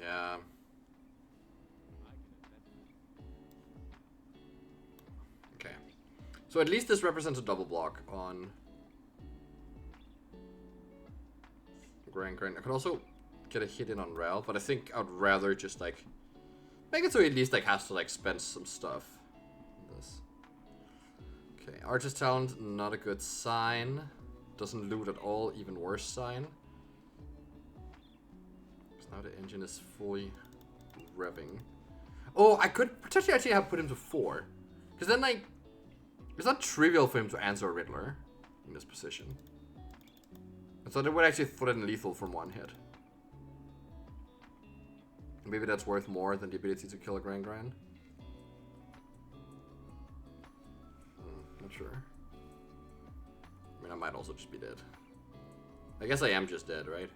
Yeah. Okay. So at least this represents a double block on Grand. I could also get a hit in on Rel, but I think I'd rather just like Make it so he at least like has to like spend some stuff. This. Okay, Archer's Talent, not a good sign. Doesn't loot at all, even worse sign. Because now the engine is fully revving. Oh, I could potentially actually have put him to 4. Because then like, it's not trivial for him to answer a Riddler in this position. So they would actually put it in lethal from 1 hit. Maybe that's worth more than the ability to kill a Grand. Not sure. I mean, I might also just be dead. I guess I am just dead, right?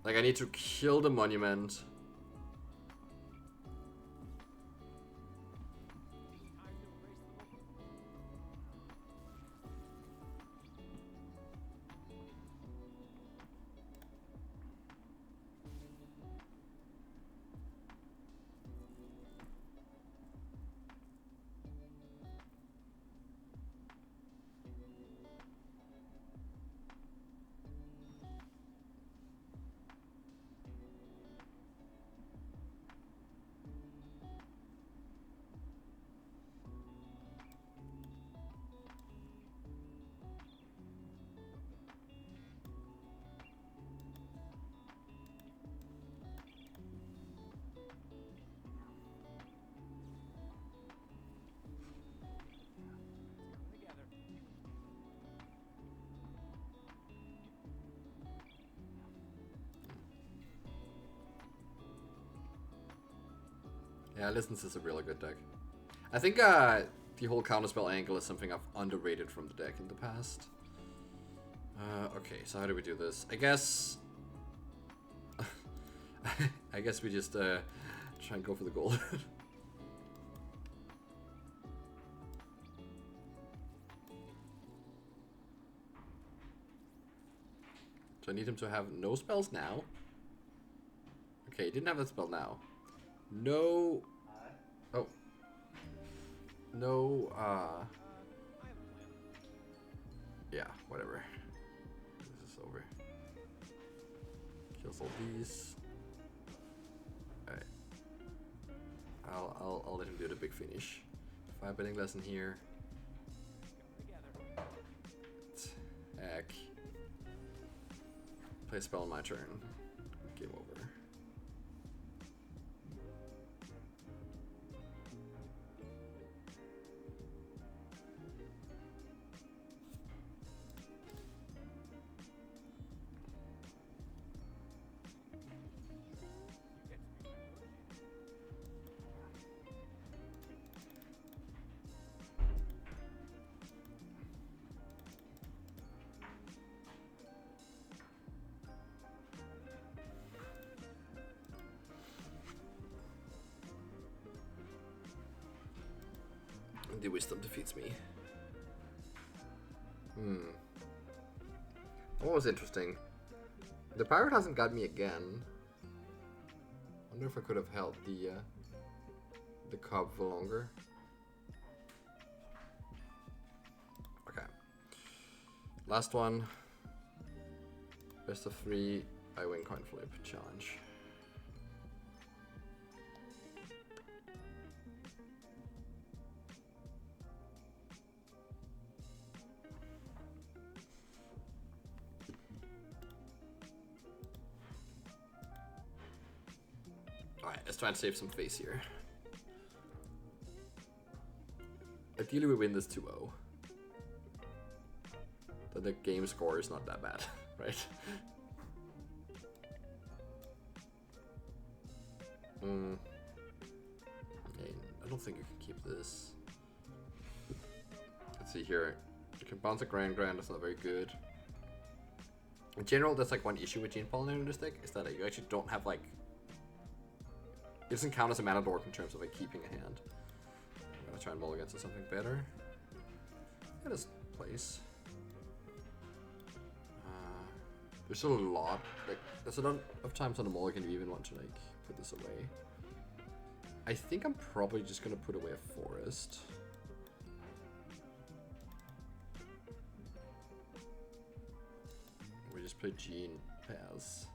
Like, I need to kill the monument. Yeah, Listens is a really good deck. I think the whole counterspell angle is something I've underrated from the deck in the past. Okay, so how do we do this? I guess... I guess we just try and go for the gold. So I need him to have no spells now. Okay, he didn't have that spell now. No. Oh. No, yeah, whatever. This is over. Kills all these. Alright. I'll let him do the big finish. 5 betting lesson here. Heck. Play a spell on my turn. Game over. The wisdom defeats me. What was interesting? The pirate hasn't got me again. Wonder if I could have held the cob for longer. Okay. Last one. Best of 3. I win coin flip challenge. Alright, let's try and save some face here. Ideally we win this 2-0. Then the game score is not that bad, right? Okay, I don't think you can keep this. Let's see here. You can bounce a Grand, that's not very good. In general, that's like one issue with Gene Pollinator in this deck, is that you actually don't have like... It doesn't count as a mana dork in terms of like keeping a hand. I'm gonna try and roll against something better. Get his place. There's still a lot, like there's a lot of times on the mulligan you even want to like put this away. I think I'm probably just gonna put away a forest. We just play Gene pass.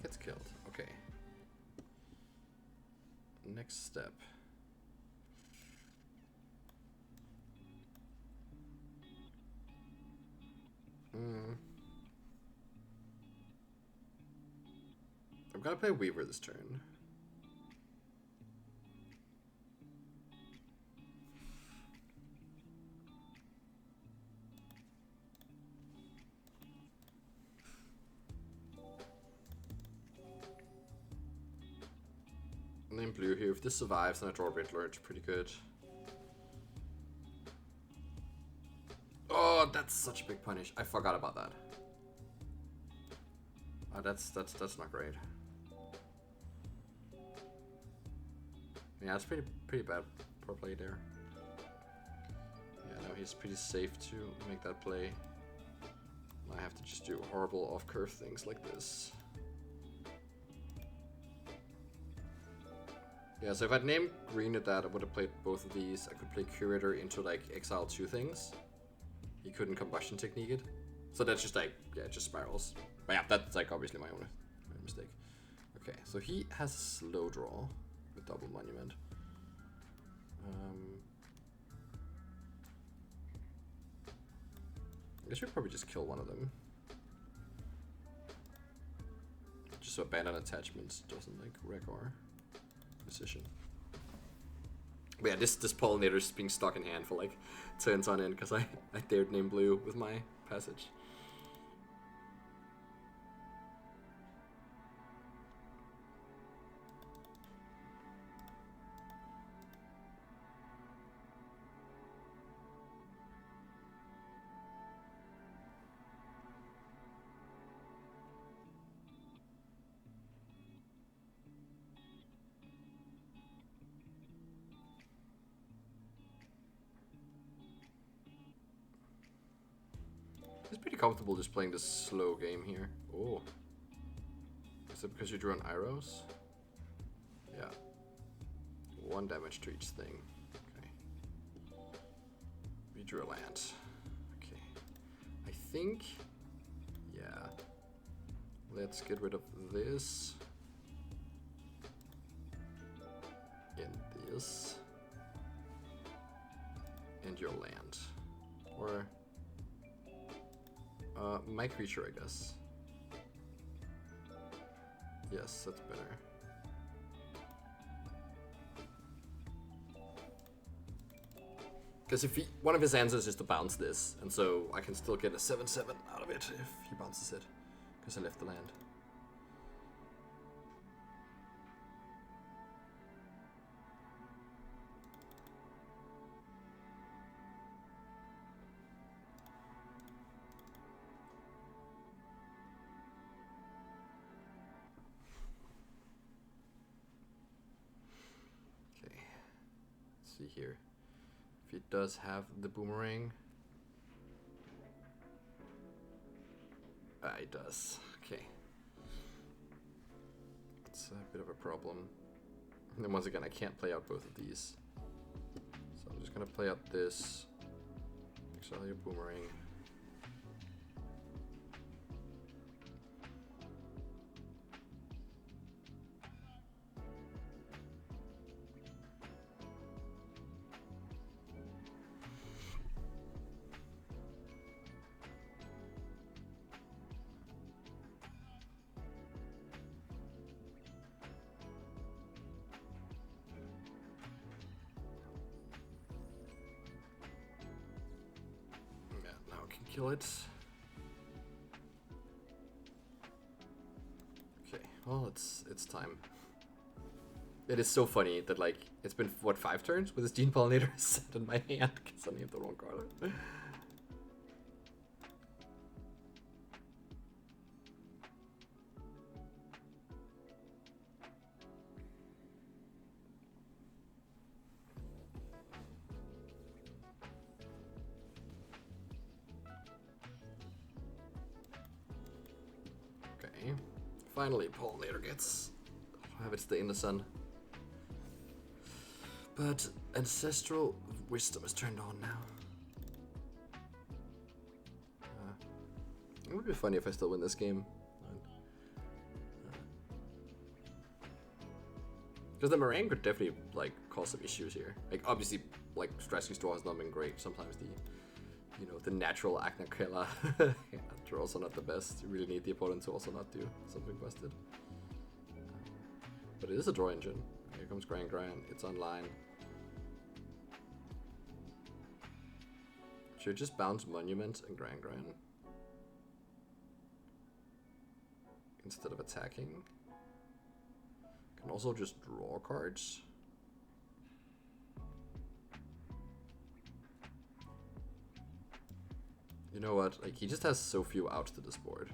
gets killed. Okay. Next step. I'm gonna play Weaver this turn. Name blue here. If this survives, then I draw a Riddler. It's pretty good. Oh, that's such a big punish. I forgot about that. Oh, that's not great. Yeah, it's pretty bad poor play there. Yeah, no, he's pretty safe to make that play. I have to just do horrible off-curve things like this. Yeah, so if I'd named green at that, I would have played both of these. I could play Curator into like exile 2 things. He couldn't combustion technique it. So that's just like, yeah, it just spirals. But yeah, that's like obviously my own mistake. Okay, so he has a slow draw with double monument. I guess we probably just kill one of them. Just so abandon attachments doesn't like wreck our position. But yeah, this pollinator's being stuck in hand for like turns on end because I dared name blue with my passage. It's pretty comfortable just playing this slow game here. Oh. Is it because you drew on arrows? Yeah. 1 damage to each thing. Okay. We drew a land. Okay. I think... yeah. Let's get rid of this. And this. And your land. Or... my creature, I guess. Yes, that's better. Because if one of his answers is to bounce this, and so I can still get a 7/7 out of it if he bounces it, because I left the land. See here if he does have the boomerang. He does. Okay, it's a bit of a problem. And then once again, I can't play out both of these, so I'm just gonna play out this exile your boomerang. Kill it. Okay, well, it's time. It is so funny that like it's been what 5 turns with this Gene Pollinator set in my hand because I named the wrong card. Finally, Pollinator gets have it stay in the sun. But Ancestral Wisdom is turned on now. It would be funny if I still win this game. Because the Meringue could definitely like cause some issues here. Like obviously, like Strasky's draw has not been great. Sometimes the natural Agna Killer are also not the best. You really need the opponent to also not do something busted. But it is a draw engine. Here comes Gran. It's online. Should just bounce Monument and Gran instead of attacking. Can also just draw cards. You know what? Like he just has so few outs to this board.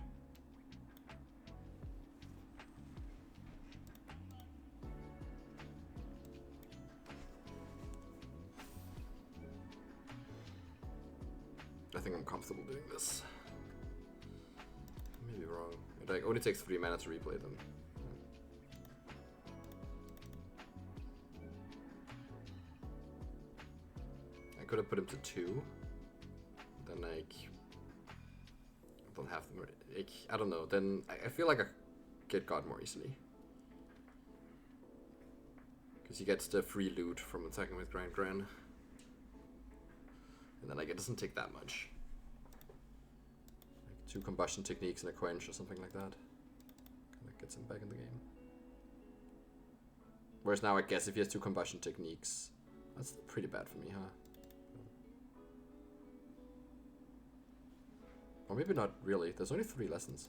I think I'm comfortable doing this. I may be wrong. It like only takes 3 mana to replay them. I could have put him to 2. Then like I don't have them. Like, I don't know. Then I feel like I get God more easily. Because he gets the free loot from attacking with Gran. And then like it doesn't take that much. Like 2 combustion techniques and a quench or something like that. Kind of gets him back in the game. Whereas now I guess if he has 2 combustion techniques, that's pretty bad for me, huh? Or maybe not really. There's only 3 lessons.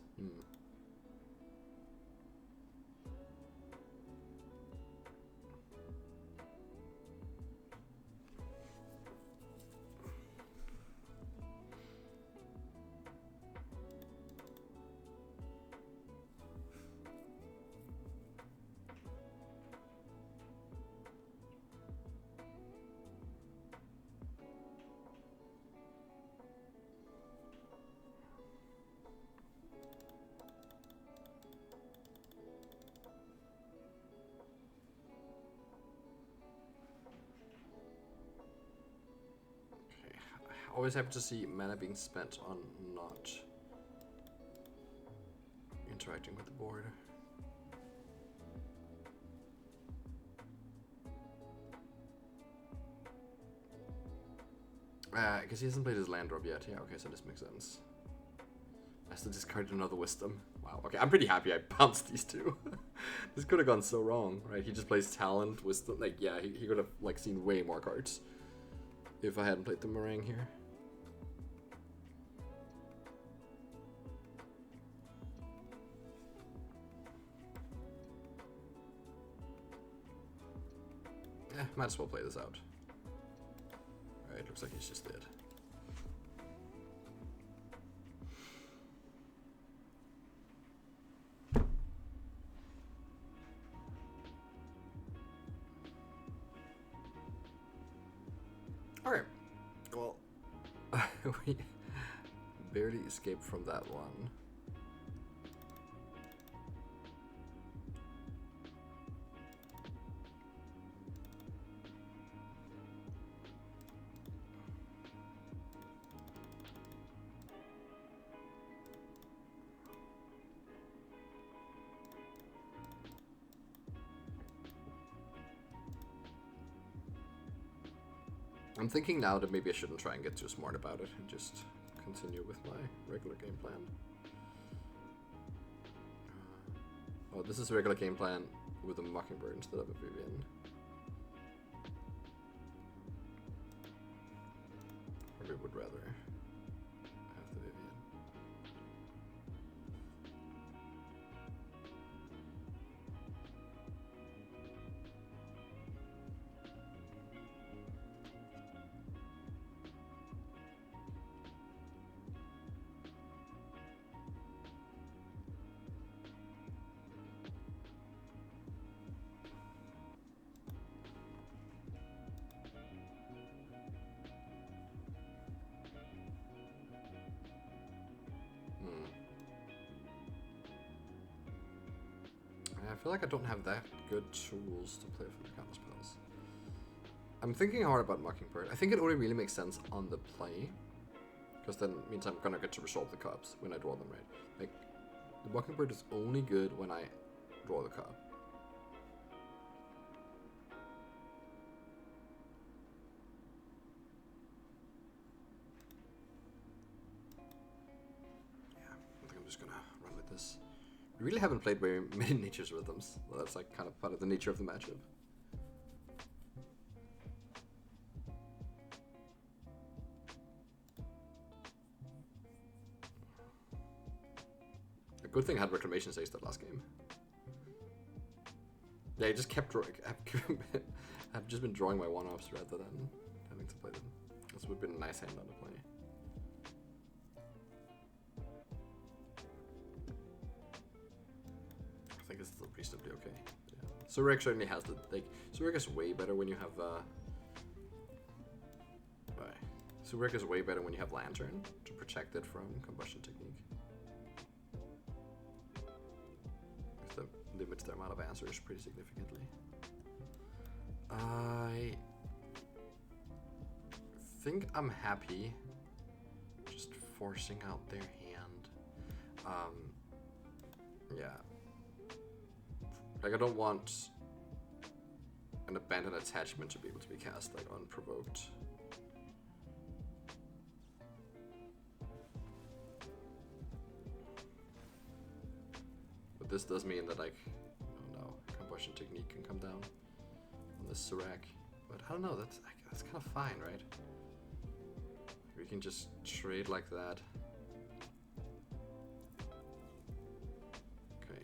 Always happy to see mana being spent on not interacting with the board. Because he hasn't played his land drop yet. Yeah, okay, so this makes sense. I still discarded another wisdom. Wow, okay, I'm pretty happy I bounced these 2. This could have gone so wrong, right? He just plays talent, wisdom. Like, yeah, he could have like seen way more cards if I hadn't played the Meringue here. Might as well play this out. Alright, looks like he's just dead. Alright. Well, we barely escaped from that one. I'm thinking now that maybe I shouldn't try and get too smart about it and just continue with my regular game plan. Oh, this is a regular game plan with a Mockingbird instead of a Vivian. Probably would rather have the Vivian. I feel like I don't have that good tools to play for the counter spells. I'm thinking hard about Mockingbird. I think it only really makes sense on the play, because then it means I'm gonna get to resolve the cups when I draw them, right? Like, the Mockingbird is only good when I draw the cup. We really haven't played very many Nature's Rhythms. Well, that's like kind of part of the nature of the matchup. A good thing I had Reclamation Saves that last game. Yeah, I just kept drawing. I've just been drawing my one-offs rather than having to play them. This would have been a nice hand on the play. I think it's still reasonably okay. Yeah. Surek certainly has the like. Surek is way better when you have. Surek is way better when you have Lantern to protect it from Combustion Technique. That limits the amount of answers pretty significantly. I think I'm happy just forcing out their hand. Yeah. Like I don't want an Abandoned Attachment to be able to be cast like unprovoked. But this does mean that like, oh no, Combustion Technique can come down on this Serac. But I don't know, that's kind of fine, right? We can just trade like that. Okay.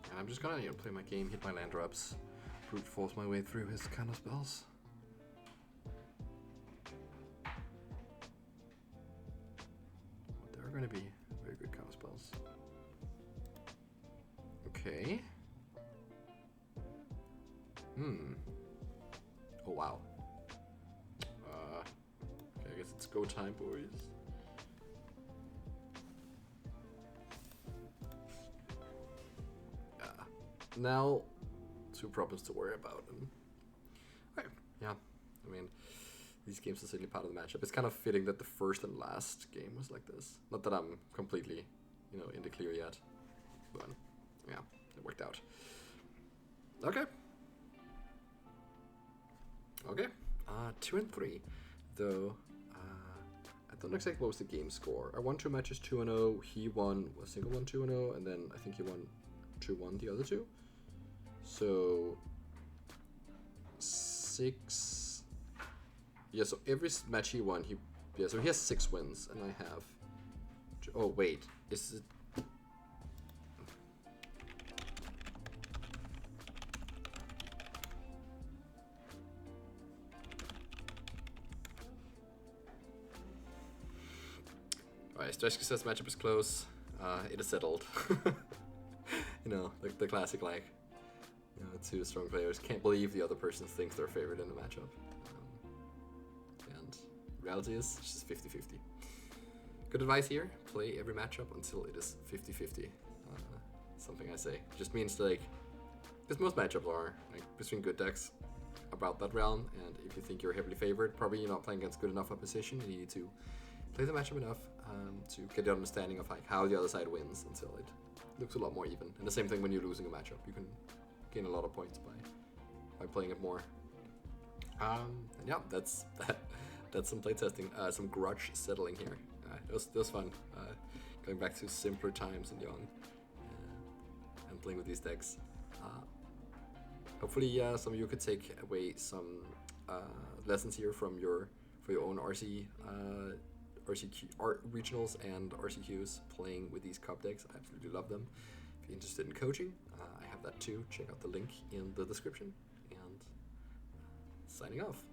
And I'm just gonna play my game, hit my land drops, brute force my way through his counter spells. Going to be very good counter spells. Okay. Oh wow. Okay, I guess it's go time, boys. Now, 2 problems to worry about. Okay, yeah. I mean, these games are certainly part of the matchup. It's kind of fitting that the first and last game was like this. Not that I'm completely, in the clear yet, but yeah, it worked out. Okay. Okay. 2 and 3, though. I don't know exactly what was the game score. I won 2 matches 2-0. He won a single one 2-0, and then I think he won 2-1 the other 2. So 6. Yeah, so every match he won, so he has 6 wins, and I have. Oh wait, is it? Alright, Strasky says matchup is close. It is settled. Like the classic, like, 2 strong players can't believe the other person thinks they're favored in the matchup. Reality is it's just 50-50. Good advice here, play every matchup until it is 50-50. Something I say. Just means like, because most matchups are like between good decks about that realm, and if you think you're heavily favored, probably you're not playing against good enough opposition. You need to play the matchup enough to get the understanding of like how the other side wins until it looks a lot more even. And the same thing when you're losing a matchup, you can gain a lot of points by playing it more. And yeah, that's that. That's some playtesting, some Grudge settling here. It was fun, going back to simpler times in Lyon and playing with these decks. Hopefully, some of you could take away some lessons here for your own RCQ regionals and RCQs playing with these cup decks. I absolutely love them. If you're interested in coaching, I have that too. Check out the link in the description. And signing off.